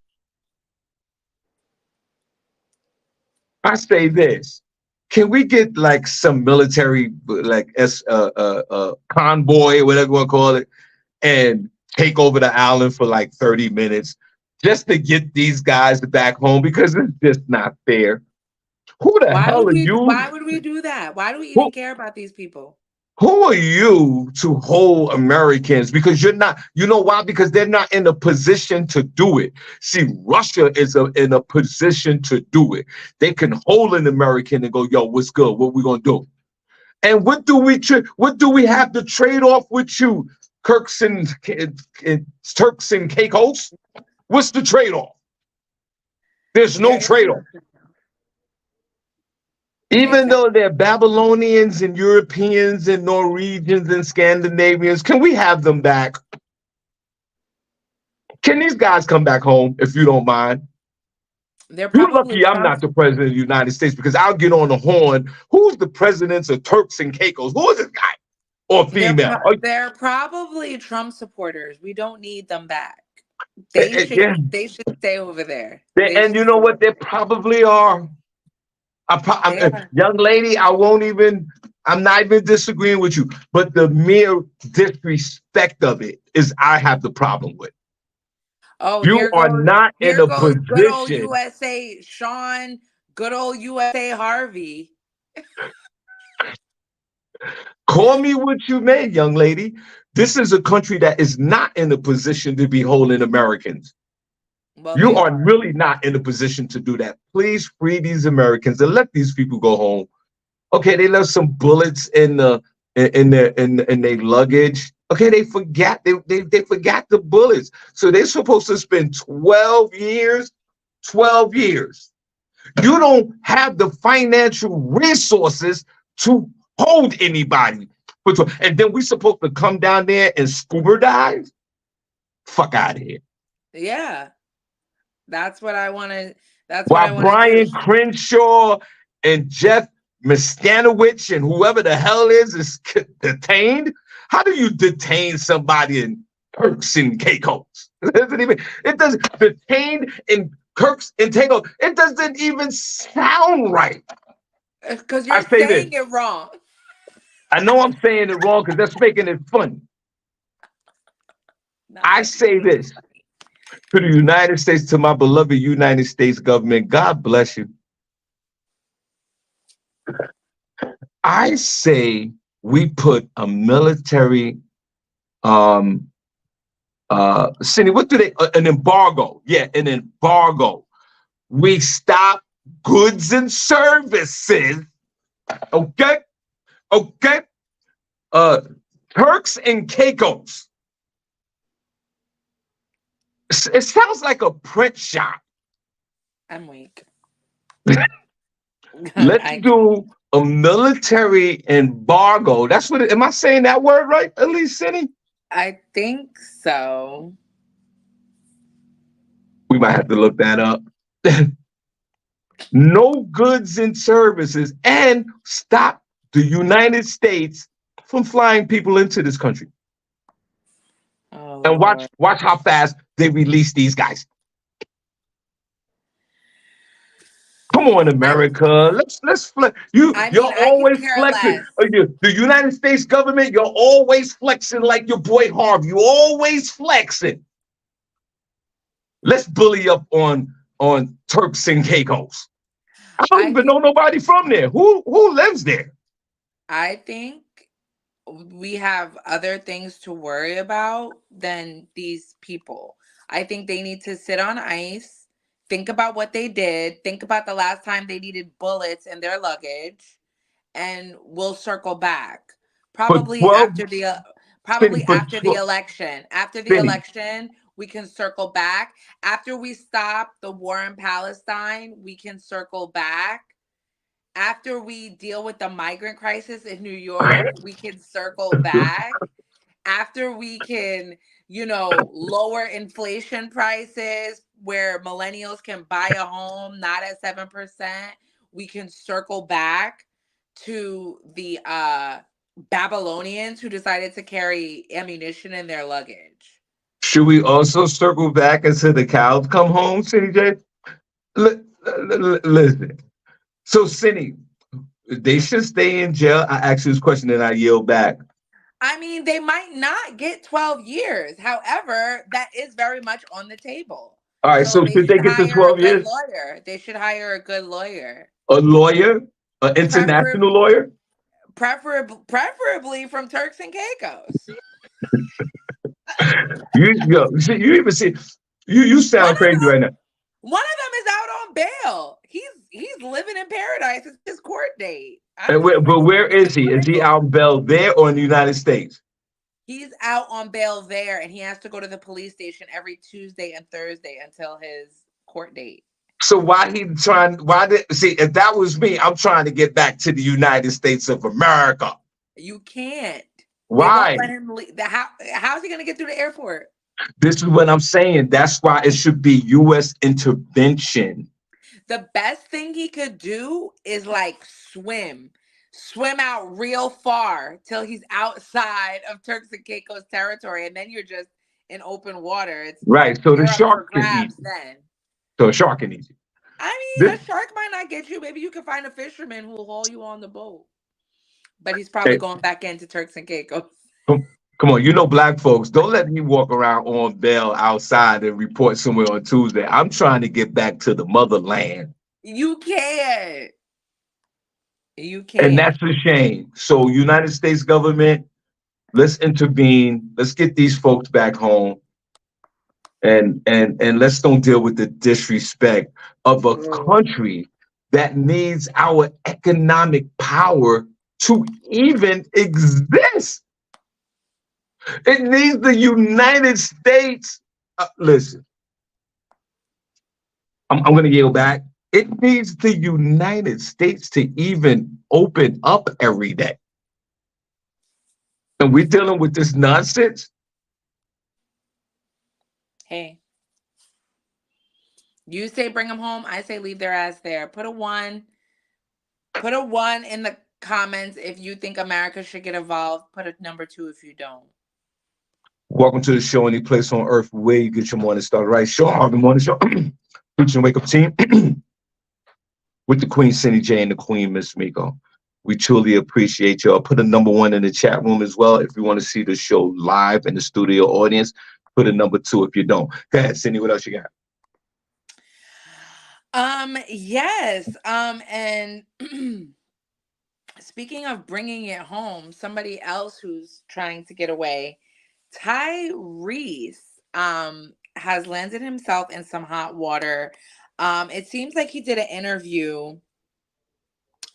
I say this: can we get like some military, like convoy, whatever you want to call it, and take over the island for like 30 minutes just to get these guys back home? Because it's just not fair. Who the hell are you? Why would we do that? Why do we even care about these people? Who are you to hold Americans? Because you're not, you know why? Because they're not in a position to do it. See, Russia is in a position to do it. They can hold an American and go, yo, what's good? What we gonna do? And what do we have to trade off with you, Turks and Caicos? What's the trade-off? There's no trade-off. Even Exactly. though they're Babylonians and Europeans and Norwegians and Scandinavians, can we have them back? Can these guys come back home if you don't mind? They're You're probably lucky I'm Trump. not the president of the United States because I'll get on the horn. Who's the presidents of Turks and Caicos? Who is this guy or female? They're probably Trump supporters. We don't need them back. They should Yeah. they should stay over there. They And should you know stay what? over They probably are. there. They are. Young lady, I won't even, I'm not even disagreeing with you, but the mere disrespect of it is I have the problem with. Oh, You are not in here a goes good old position. USA Shawn, good old USA Harvey. Call me what you may, young lady. This is a country that is not in a position to be holding Americans. Well, You they are are. really not in a position to do that. Please free these Americans and let these people go home. Okay, they left some bullets in their luggage. Okay, they forgot the bullets. So they're supposed to spend 12 years. 12 years. You don't have the financial resources to hold anybody. And then we supposed to come down there and scuba dive? Fuck out of here. Yeah. That's what I want to that's what While I want to do. Brian Crenshaw and Jeff Mistanowicz and whoever the hell is detained. How do you detain somebody in Turks and Caicos? It doesn't detained in Kirks and Caicos. It doesn't even sound right. Cuz I you're say this. saying it wrong. I know I'm saying it wrong because that's making it funny. Not I that you're say making it this funny. to the United States, to my beloved United States government. God bless you. I say we put a military Cindy, what do they an embargo? Yeah, an embargo. We stop goods and services. Okay, okay. Uh, Turks and Caicos. It sounds like a print shop. I'm weak. Let's I do a military embargo. That's what. Am I saying that word right? At least, Cindy. I think so. We might have to look that up. No goods and services, and stop the United States from flying people into this country. Oh And Lord. watch how fast they release these guys. Come on, I America. Let's flex. You're I could always care flexing. less. The United States government, you're always flexing like your boy Harvey. You're always flexing. Let's bully up on Turks and Caicos. I don't I even know think nobody from there. Who lives there? I think we have other things to worry about than these people. I think they need to sit on ice, think about what they did, think about the last time they needed bullets in their luggage, and we'll circle back. For Probably 12 after the city probably for after the 12 election. After the city. election, we can circle back. After we stop the war in Palestine, we can circle back. After we deal with the migrant crisis in New York, we can circle back. After we can, lower inflation prices where millennials can buy a home not at 7%, we can circle back to the Babylonians who decided to carry ammunition in their luggage. Should we also circle back and say the cows come home, SennyJ? Listen. So, Cindy, they should stay in jail. I asked you this question and I yield back. I mean, they might not get 12 years. However, that is very much on the table. All right, So so they should they should get to hire a 12 good years? lawyer. They should hire a good lawyer. A lawyer, an Prefer- international lawyer? preferably from Turks and Caicos. You even see, you One sound of crazy right now. one of them is out on bail. He's living in paradise. It's his court date. I'm And just but saying, where he's is he? Is he single. out bail there or in the United States? He's out on bail there, and he has to go to the police station every Tuesday and Thursday until his court date. So why he trying? Why did see? If that was me, I'm trying to get back to the United States of America. You can't. They won't Why? let him leave. How's he gonna get through the airport? This is what I'm saying. That's why it should be U.S. intervention. The best thing he could do is like swim out real far till he's outside of Turks and Caicos territory, and then you're just in open water. Right. So the You're up for shark can eat grabs you. then. So a shark can eat you. I mean, This, a shark might not get you. Maybe you can find a fisherman who will haul you on the boat. But he's probably hey, going back into Turks and Caicos. come on, you know black folks. Don't let me walk around on bail outside and report somewhere on Tuesday. I'm trying to get back to the motherland. You can't. You And can't. that's a shame. So United States government, let's intervene. Let's get these folks back home. And let's don't deal with the disrespect of a country that needs our economic power to even exist. It needs the United States. Listen, I'm going to yield back. It needs the United States to even open up every day. And we're dealing with this nonsense. Hey, you say bring them home. I say leave their ass there. Put a one in the comments if you think America should get involved. Put a number two if you don't. Welcome to the show, any place on earth where you get your morning started. Right, Shawn Harvey Morning Show, featuring Wake Up Team with the Queen SennyJ and the Queen Miss Miko. We truly appreciate y'all. Put a number one in the chat room as well if you want to see the show live in the studio audience. Put a number two if you don't. Go ahead, Cindy. What else you got? Yes. And speaking of bringing it home, somebody else who's trying to get away, Tyrese, has landed himself in some hot water. It seems like he did an interview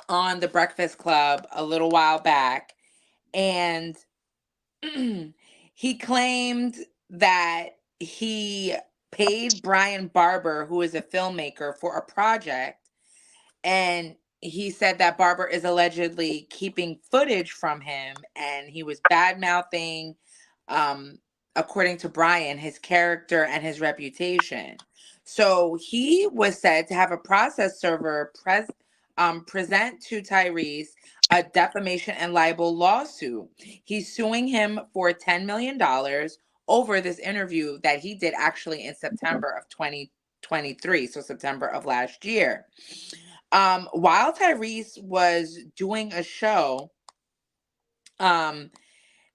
on the Breakfast Club a little while back, and he claimed that he paid Brian Barber, who is a filmmaker, for a project, and he said that Barber is allegedly keeping footage from him, and he was bad mouthing, um, according to Brian, his character and his reputation. So he was said to have a process server present to Tyrese a defamation and libel lawsuit. He's suing him for $10 million over this interview that he did actually in September of 2023, so September of last year. While Tyrese was doing a show, um,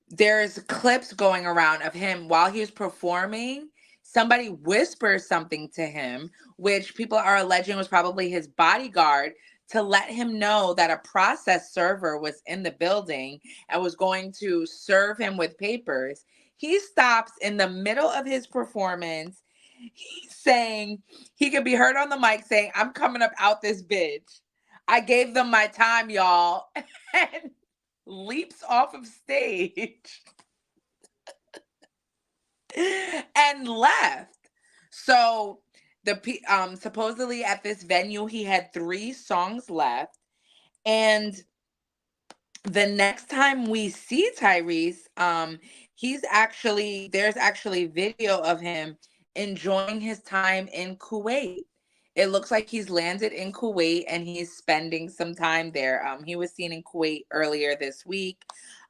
there's clips going around of him while he was performing. Somebody whispers something to him, which people are alleging was probably his bodyguard, to let him know that a process server was in the building and was going to serve him with papers. He stops in the middle of his performance. He's saying, he could be heard on the mic saying, "I'm coming up out this bitch. I gave them my time, y'all." And leaps off of stage and left. So supposedly at this venue he had 3 songs left, and the next time we see Tyrese, there's actually video of him enjoying his time in Kuwait. It looks like he's landed in Kuwait and he's spending some time there. He was seen in Kuwait earlier this week.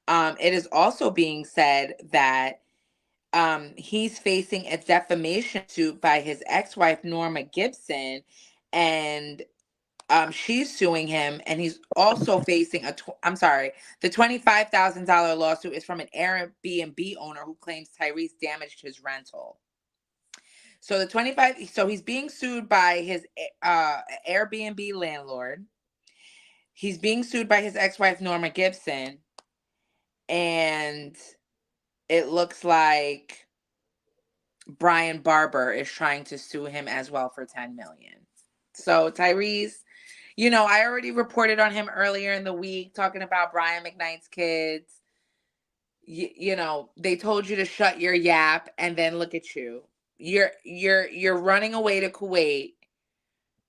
It is also being said that he's facing a defamation suit by his ex-wife Norma Gibson, and she's suing him, and he's also facing the $25,000 lawsuit is from an Airbnb owner who claims Tyrese damaged his rental. So he's being sued by his Airbnb landlord. He's being sued by his ex-wife Norma Gibson, and it looks like Brian Barber is trying to sue him as well for 10 million. So Tyrese, I already reported on him earlier in the week talking about Brian McKnight's kids. They told you to shut your yap, and then look at you. You're running away to Kuwait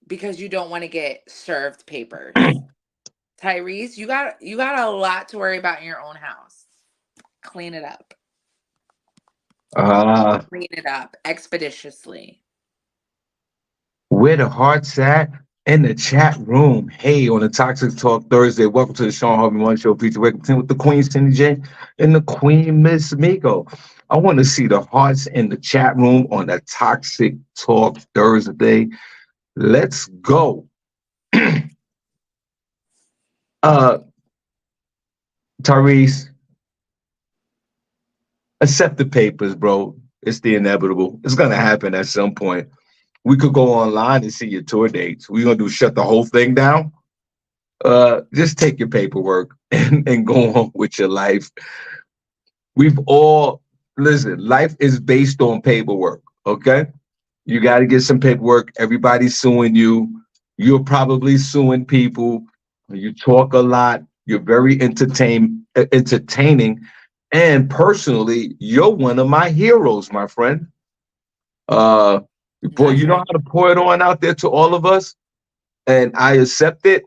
because you don't want to get served papers. Tyrese, you got a lot to worry about in your own house. Clean it up. Uh, Clean it up expeditiously. where the heart's at in the chat room. Hey, on the Toxic Talk Thursday. Welcome to the Shawn Harvey Morning Show. Feature Welcome with the Queen SennyJ and the Queen Miss Miko. I want to see the hearts in the chat room on the Toxic Talk Thursday. Let's go. uh, Tyrese, accept the papers, bro. It's the inevitable. It's gonna happen at some point. We could go online and see your tour dates. We're gonna do shut the whole thing down. Just take your paperwork and go on with your life. We've all listen, life is based on paperwork. Okay. You got to get some paperwork. Everybody's suing you. You're probably suing people. You talk a lot. You're very entertaining. And personally, you're one of my heroes, my friend. Uh, boy, Not you know sure. how to pour it on out there to all of us, and I accept it.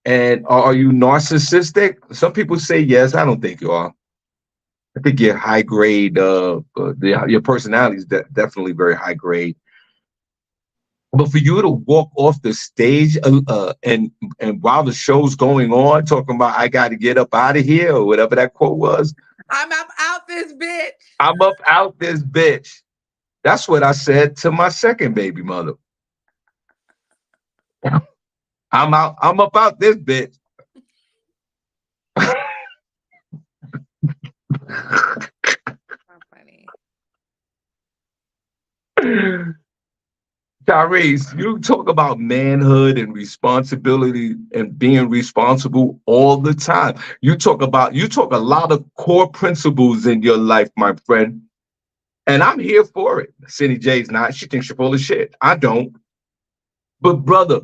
And are you narcissistic? Some people say yes. I don't think you are. I think you're high grade. Your personality is definitely very high grade. But for you to walk off the stage and while the show's going on, talking about I got to get up out of here or whatever that quote was, I'm up out this bitch. I'm up out this bitch. That's what I said to my second baby mother. I'm out. I'm up out this bitch. Not funny. Tyrese, you talk about manhood and responsibility and being responsible all the time. You talk a lot of core principles in your life, my friend. And I'm here for it. Cindy J's not. She thinks you're full of shit. I don't. But brother,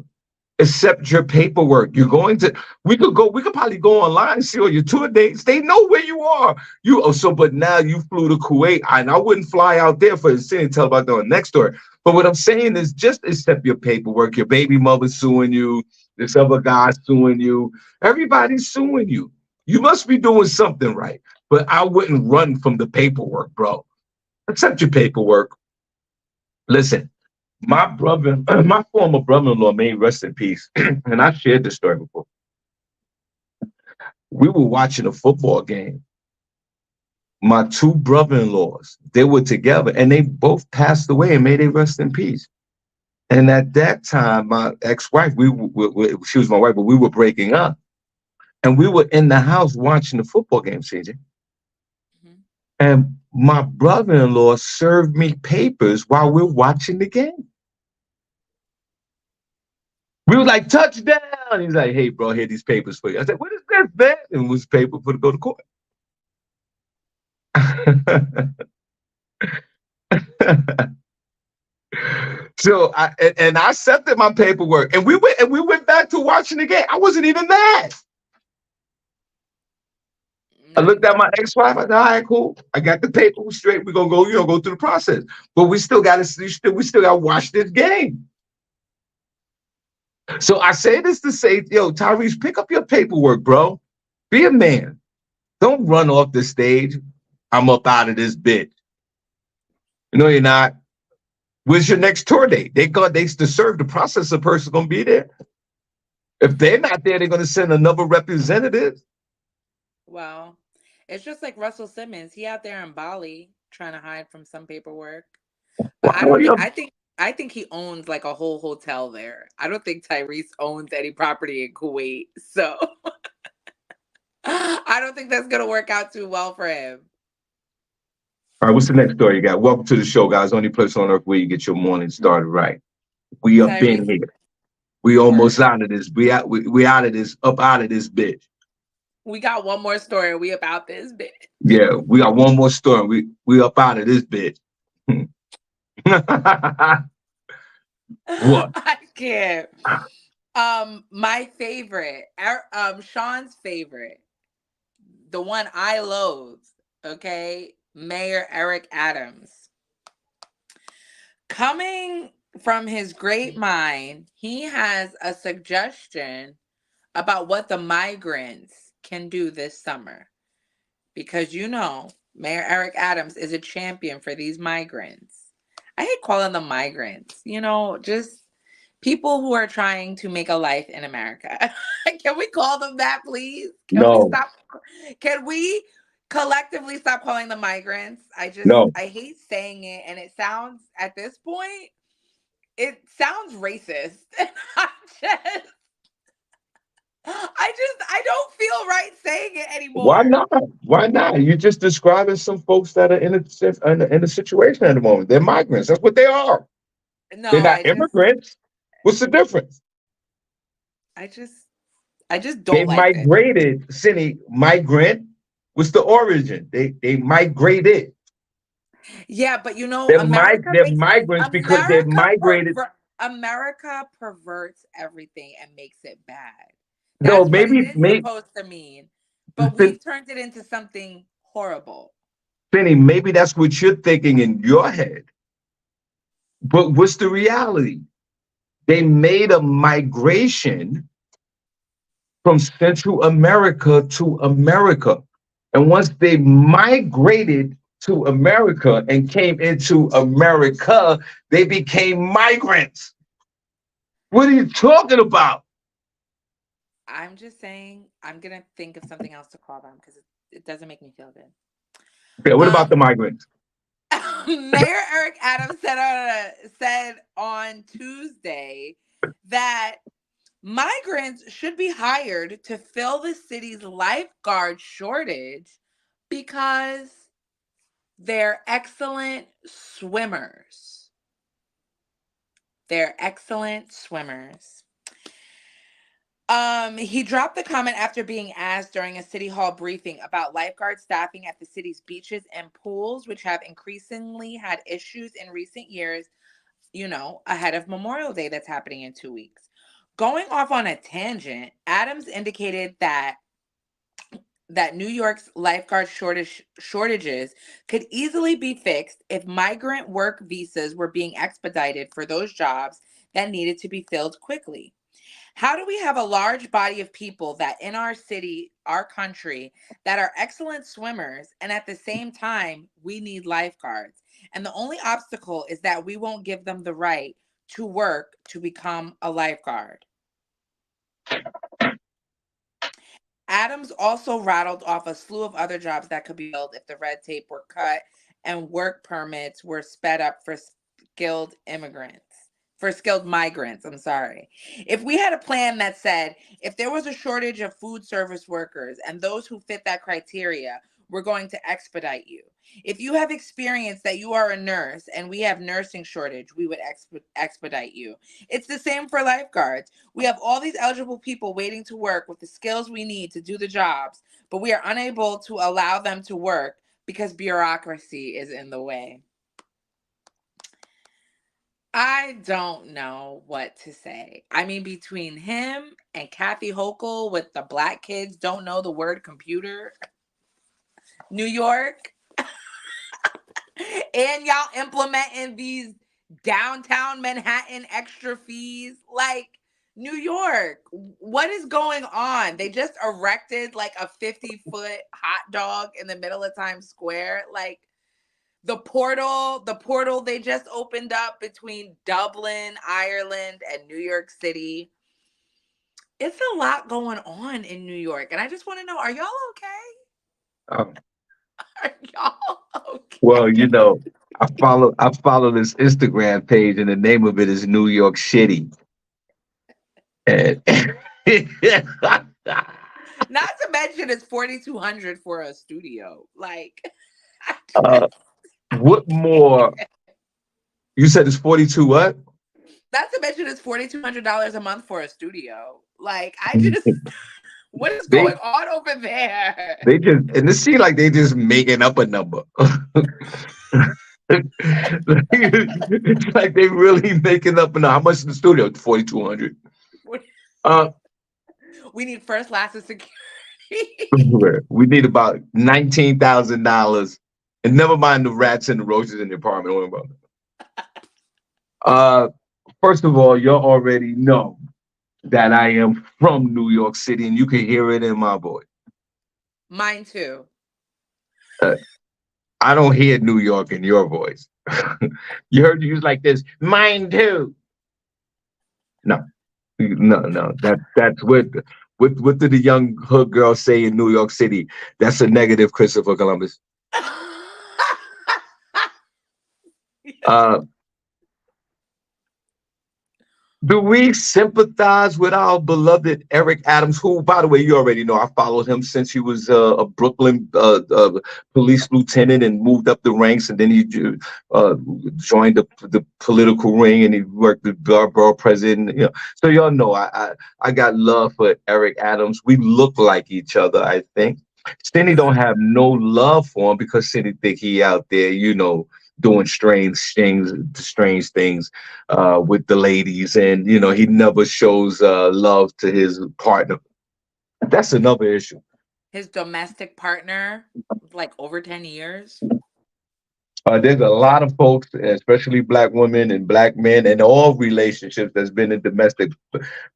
accept your paperwork. You're going to we could probably go online and see all your tour dates. They know where you are. But now you flew to Kuwait, and I wouldn't fly out there for the city and tell about the next story. But what I'm saying is just accept your paperwork. Your baby mother's suing you, this other guy's suing you, everybody's suing you. You must be doing something right. But I wouldn't run from the paperwork, bro. Accept your paperwork. Listen, my former brother-in-law, may rest in peace, and I shared this story before. We were watching a football game. My two brother-in-laws, they were together, and they both passed away, and may they rest in peace. And at that time, my ex-wife, she was my wife, but we were breaking up, and we were in the house watching the football game, CJ. Mhm. And my brother-in-law served me papers while we're watching the game. We was like, touchdown. He's like, hey, bro, here are these papers for you. I said, what is this, man? And it was paper for to go to court. I accepted my paperwork, and we went back to watching the game. I wasn't even mad. I looked Nice. at my ex-wife. I said, all right, cool. I got the paper straight. We're gonna go through the process. But we still gotta watch this game. So I say this to say, yo, Tyrese, pick up your paperwork, bro. Be a man. Don't run off the stage. I'm up out of this bitch. No, you're not. When's your next tour date? They to serve the processor person gonna be there. If they're not there, they're gonna send another representative. Well, it's just like Russell Simmons. He out there in Bali trying to hide from some paperwork. But Why I are don't think you? I think he owns like a whole hotel there. I don't think Tyrese owns any property in Kuwait. So I don't think that's gonna work out too well for him. All right, what's the next story you got? Welcome to the show, guys. Only place on earth where you get your morning started right. We up in Tyrese here. We almost first. out of this. We out of this. Up out of this bitch. We got one more story. We about this bitch. Yeah, we got one more story. We up out of this bitch. What? I can't. My favorite, Sean's favorite, the one I loathe. Okay, Mayor Eric Adams coming from his great mind, he has a suggestion about what the migrants can do this summer. Because Mayor Eric Adams is a champion for these migrants. I hate calling them migrants, just people who are trying to make a life in America. Can we call them that, please? Can we No, stop? Can we collectively stop calling them migrants? no. I hate saying it, and it sounds, at this point, it sounds racist. And just, I don't feel right saying it Why anymore. not? Why not? You're just describing some folks that are in a situation at the moment. They're migrants. That's what they are. They're No, not immigrants. What's the difference? I just, I just They don't like this. migrated. Cindy, migrant. What's the origin? They migrated. Yeah, but They're migrants because they migrated. America perverts everything and makes it bad. No, That's what it maybe, is maybe, supposed to mean. But we've turned it into something horrible. Cindy, maybe that's what you're thinking in your head. But what's the reality? They made a migration from Central America to America. And once they migrated to America and came into America, they became migrants. What are you talking about? I'm just saying I'm gonna think of something else to call them because it doesn't make me feel good. Okay, what about Um, the migrants? Mayor Eric Adams said on Tuesday that migrants should be hired to fill the city's lifeguard shortage because they're excellent swimmers. They're excellent swimmers. He dropped the comment after being asked during a city hall briefing about lifeguard staffing at the city's beaches and pools, which have increasingly had issues in recent years, ahead of Memorial Day that's happening in 2 weeks. Going off on a tangent, Adams indicated that New York's lifeguard shortages could easily be fixed if migrant work visas were being expedited for those jobs that needed to be filled quickly. How do we have a large body of people that in our city, our country, that are excellent swimmers, and at the same time, we need lifeguards? And the only obstacle is that we won't give them the right to work to become a lifeguard. Adams also rattled off a slew of other jobs that could be filled if the red tape were cut and work permits were sped up for skilled migrants. I'm sorry. If we had a plan that said if there was a shortage of food service workers and those who fit that criteria, we're going to expedite you. If you have experience that you are a nurse and we have nursing shortage, we would expedite you. It's the same for lifeguards. We have all these eligible people waiting to work with the skills we need to do the jobs, but we are unable to allow them to work because bureaucracy is in the way. I don't know what to say. I mean, between him and Kathy Hochul with the black kids don't know the word computer, New York, and y'all implementing these downtown Manhattan extra fees. Like, New York, what is going on? They just erected like a 50-foot hot dog in the middle of Times Square. Like, the portal they just opened up between Dublin, Ireland, and New York City. It's a lot going on in New York. And I just want to know, are y'all okay? Um, Are y'all well, okay? I follow this Instagram page, and the name of it is New York Shitty. And Not to mention it's 4,200 for a studio. Like, uh, what more? You said it's 42 what? not to mention it's $4,200 a month for a studio. Like, I just, what is They going on over there? they just, and it seems like they just making up a number. It's like they really making up a number. How much in the studio? 4,200. Uh, We need first, last, and security. we need about $19,000, and never mind the rats and the roaches in the apartment. Don't worry about it. First of all, you already know that I am from New York City, and you can hear it in my voice. Mine too. Uh, I don't hear New York in your voice. You heard you use like this, mine too. No, no. That's what did the young hood girl say in New York City? That's a negative, Christopher Columbus. Uh, Do we sympathize with our beloved Eric Adams, who, by the way, you already know I followed him since he was a Brooklyn police lieutenant and moved up the ranks, and then he uh, joined the political ring and he worked with borough president. You know, so y'all know I got love for Eric Adams. We look like each other, I think. Cindy don't have no love for him because Cindy think he out there, doing strange things with the ladies, and he never shows love to his partner. That's another issue. His domestic partner, like over 10 years. There's a lot of folks, especially black women and black men, and all relationships that's been in domestic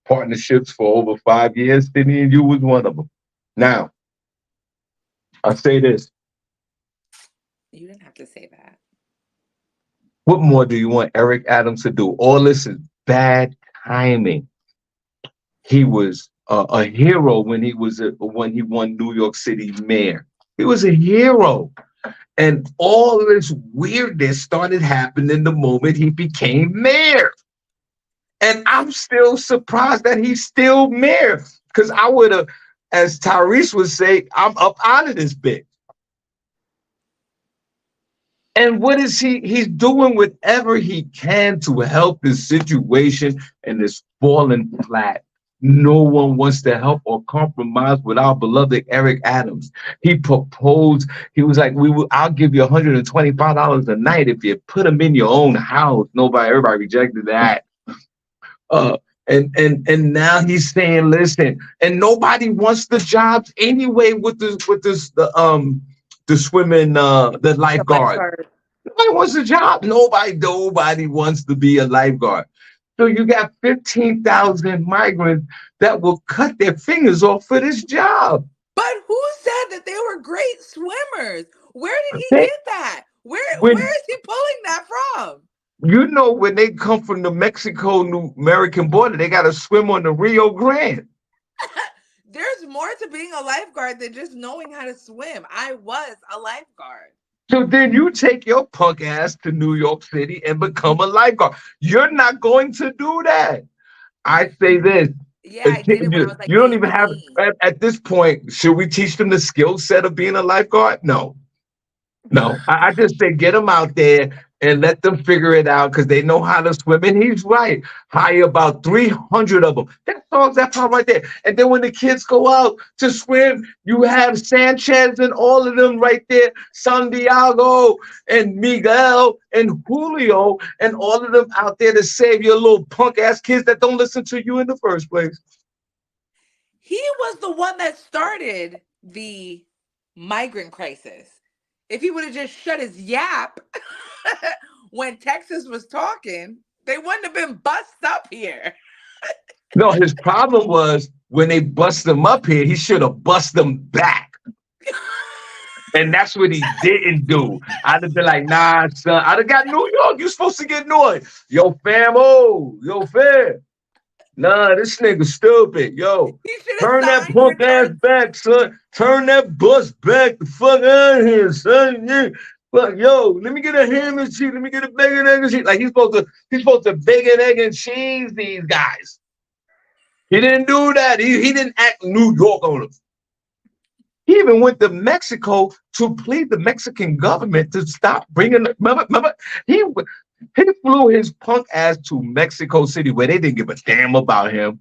partnerships for over 5 years. Sydney and you was one of them. Now, I say this: You didn't have to say that. what more do you want Eric Adams to do? All this is bad timing. He was a hero when he won New York City mayor. He was a hero, and all this weirdness started happening the moment he became mayor. And I'm still surprised that he's still mayor, because I would have, as Tyrese would say, I'm up out of this bitch. And what is he's doing whatever he can to help this situation, and it's falling flat. No one wants to help or compromise with our beloved Eric Adams. He proposed, he was like, I'll give you $125 a night if you put him in your own house. Everybody rejected that. Uh, and now he's saying, listen, and nobody wants the jobs anyway the swimming the lifeguard. Nobody wants a job. Nobody wants to be a lifeguard. So you got 15,000 migrants that will cut their fingers off for this job. But who said that they were great swimmers? Where did he get that? Where is he pulling that from? When they come from the Mexico-New American border, they got to swim on the Rio Grande. There's more to being a lifeguard than just knowing how to swim. I was a lifeguard. So then you take your punk ass to New York City and become a lifeguard. You're not going to do that. I say this. Yeah, I did it when I was like you don't even have, at this point, should we teach them the skill set of being a lifeguard? No. I just say get them out there and let them figure it out, because they know how to swim. And he's right. Hire about 300 of them. That solves that problem right there. And then when the kids go out to swim, you have Sanchez and all of them right there, Santiago and Miguel and Julio and all of them out there to save your little punk ass kids that don't listen to you in the first place. He was the one that started the migrant crisis. If he would have just shut his yap when Texas was talking, they wouldn't have been bust up here. No, his problem was when they bust him up here, he should have bust them back. And that's what he didn't do. I'd have been like, nah, son. I'd have got New York. You're supposed to get North. Yo, fam. Nah, this nigga stupid. Yo, turn that punk ass back, son. Turn that bus back the fuck out of here, son. Yeah. Look, yo, let me get a ham and cheese. Let me get a bacon, egg, and cheese. Like he's supposed to bacon, egg, and cheese these guys. He didn't do that. He didn't act New York on them. He even went to Mexico to plead the Mexican government to stop bringing. Remember, he flew his punk ass to Mexico City, where they didn't give a damn about him.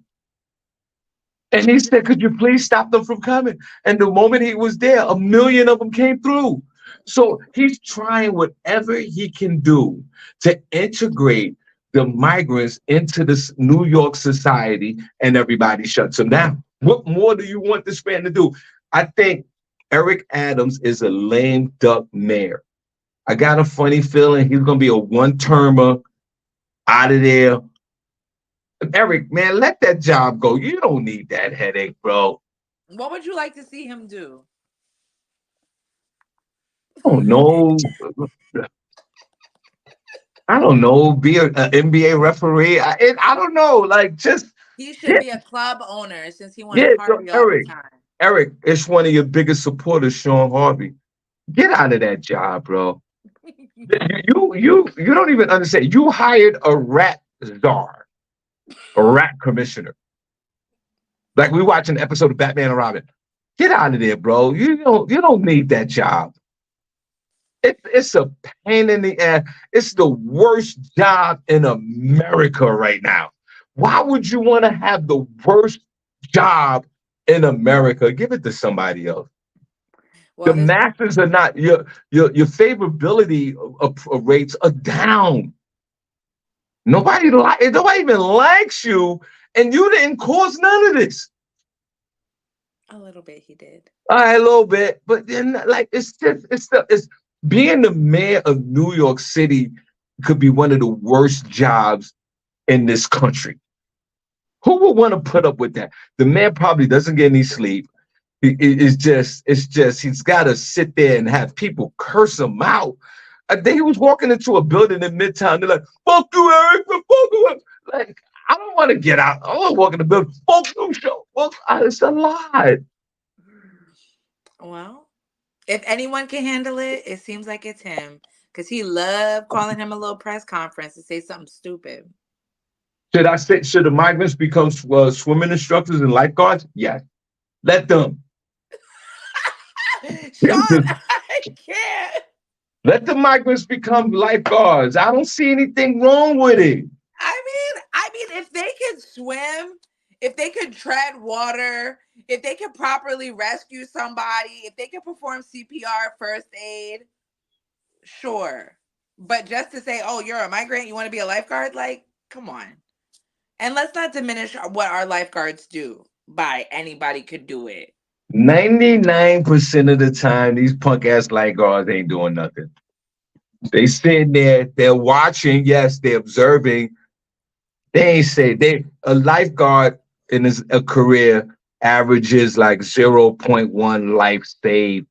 And he said, could you please stop them from coming? And the moment he was there, 1 million of them came through. So he's trying whatever he can do to integrate the migrants into this New York society, and everybody shuts him down. What more do you want this man to do? I think Eric Adams is a lame duck mayor. I got a funny feeling he's going to be a one-termer out of there, Eric, man, let that job go. You don't need that headache, bro. What would you like to see him do? I don't know. I don't know. Be an NBA referee. I don't know. Like, just He should get, be a club owner since he want to yeah. So party all the time. Eric, it's one of your biggest supporters, Shawn Harvey. Get out of that job, bro. You don't even understand. You hired a rat czar, a rat commissioner. Like we watch an episode of Batman and Robin. Get out of there, bro. You don't need that job. It's a pain in the ass. It's the worst job in America right now. Why would you want to have the worst job in America? Give it to somebody else. The Well, this masses are not your favorability rates are down. Nobody even likes you, and you didn't cause none of this. a little bit he did. All right, a little bit, but then like it's being the mayor of New York City could be one of the worst jobs in this country. Who would want to put up with that? The man probably doesn't get any sleep. It's just he's got to sit there and have people curse him out. Then he was walking into a building in Midtown. They're like, "Fuck you, Eric! Fuck you!" Like, I don't want to get out. I want to walk in the building. Fuck you, show. Fuck, it's a lie. Well, if anyone can handle it, it seems like it's him. Because he loved calling him a little press conference to say something stupid. Should I say? Should the migrants become swimming instructors and lifeguards? Yes. Let them. Shawn, I can't. Let the migrants become lifeguards. I don't see anything wrong with it. I mean, if they could swim, if they could tread water, if they could properly rescue somebody, if they could perform CPR, first aid, sure. But just to say, oh, you're a migrant, you want to be a lifeguard? Like, come on. And let's not diminish what our lifeguards do by anybody could do it. 99% of the time, these punk ass lifeguards ain't doing nothing. They sitting there, they're watching, yes, they're observing. They ain't say they a lifeguard in his a career averages like 0.1 life saved.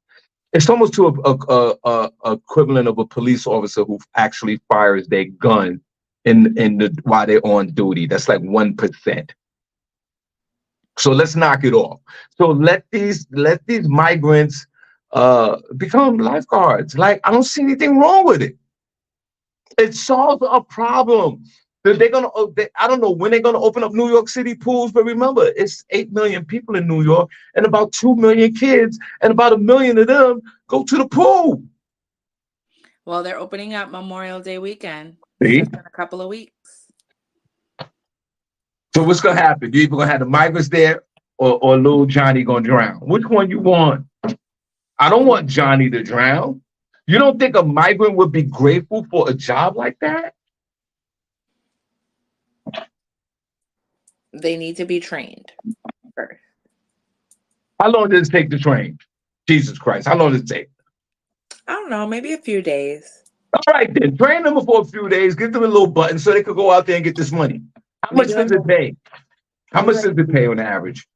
It's almost to a equivalent of a police officer who actually fires their gun in the while they're on duty. That's like 1%. So let's knock it off. So let these migrants become lifeguards. Like, I don't see anything wrong with it. It solves a problem. They're gonna. I don't know when they're gonna open up New York City pools, but remember, it's 8 million people in New York, and about 2 million kids, and about 1 million of them go to the pool. Well, they're opening up Memorial Day weekend. See? Just in a couple of weeks. So what's gonna happen? You either gonna have the migrants there, or little Johnny gonna drown. Which one you want? I don't want Johnny to drown. You don't think a migrant would be grateful for a job like that? They need to be trained first. How long does it take to train? Jesus Christ, how long does it take? I don't know, maybe a few days. All right, then train them for a few days, give them a little button so they could go out there and get this money. How We much do does have it pay? How much does it pay on average?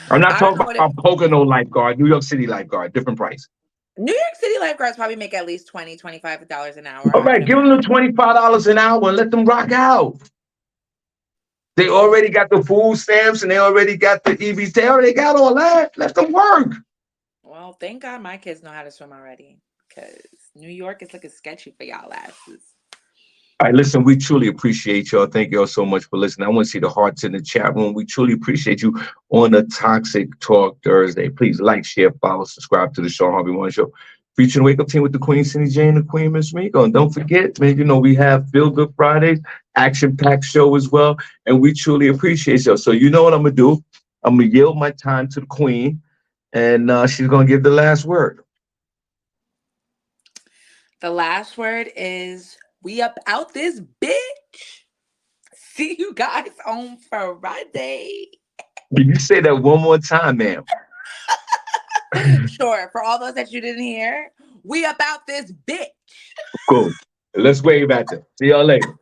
I'm not I don't talking know about what it, Pocono lifeguard, New York City lifeguard, different price. New York City lifeguards probably make at least $20, $25 an hour, All I would right, give them imagine. the $25 an hour and let them rock out. They already got the food stamps and they already got the EBT. They already got all that. Let them work. Well, thank God my kids know how to swim already. Because New York is looking sketchy for y'all asses. All right, listen, we truly appreciate y'all. Thank y'all so much for listening. I want to see the hearts in the chat room. We truly appreciate you on the Toxic Talk Thursday. Please like, share, follow, subscribe to the Shawn Harvey Morning Show. Featuring Wake Up Team with the Queen, SennyJ, and the Queen, Miss Miko. And don't forget, man, we have Feel Good Fridays, action-packed show as well. And we truly appreciate y'all. So you know what I'm going to do? I'm going to yield my time to the Queen, and she's going to give the last word. The last word is we up out this bitch. See you guys on Friday. Can you say that one more time, ma'am? Sure. For all those that you didn't hear, we about this bitch. Cool. Let's wave at them. See y'all later.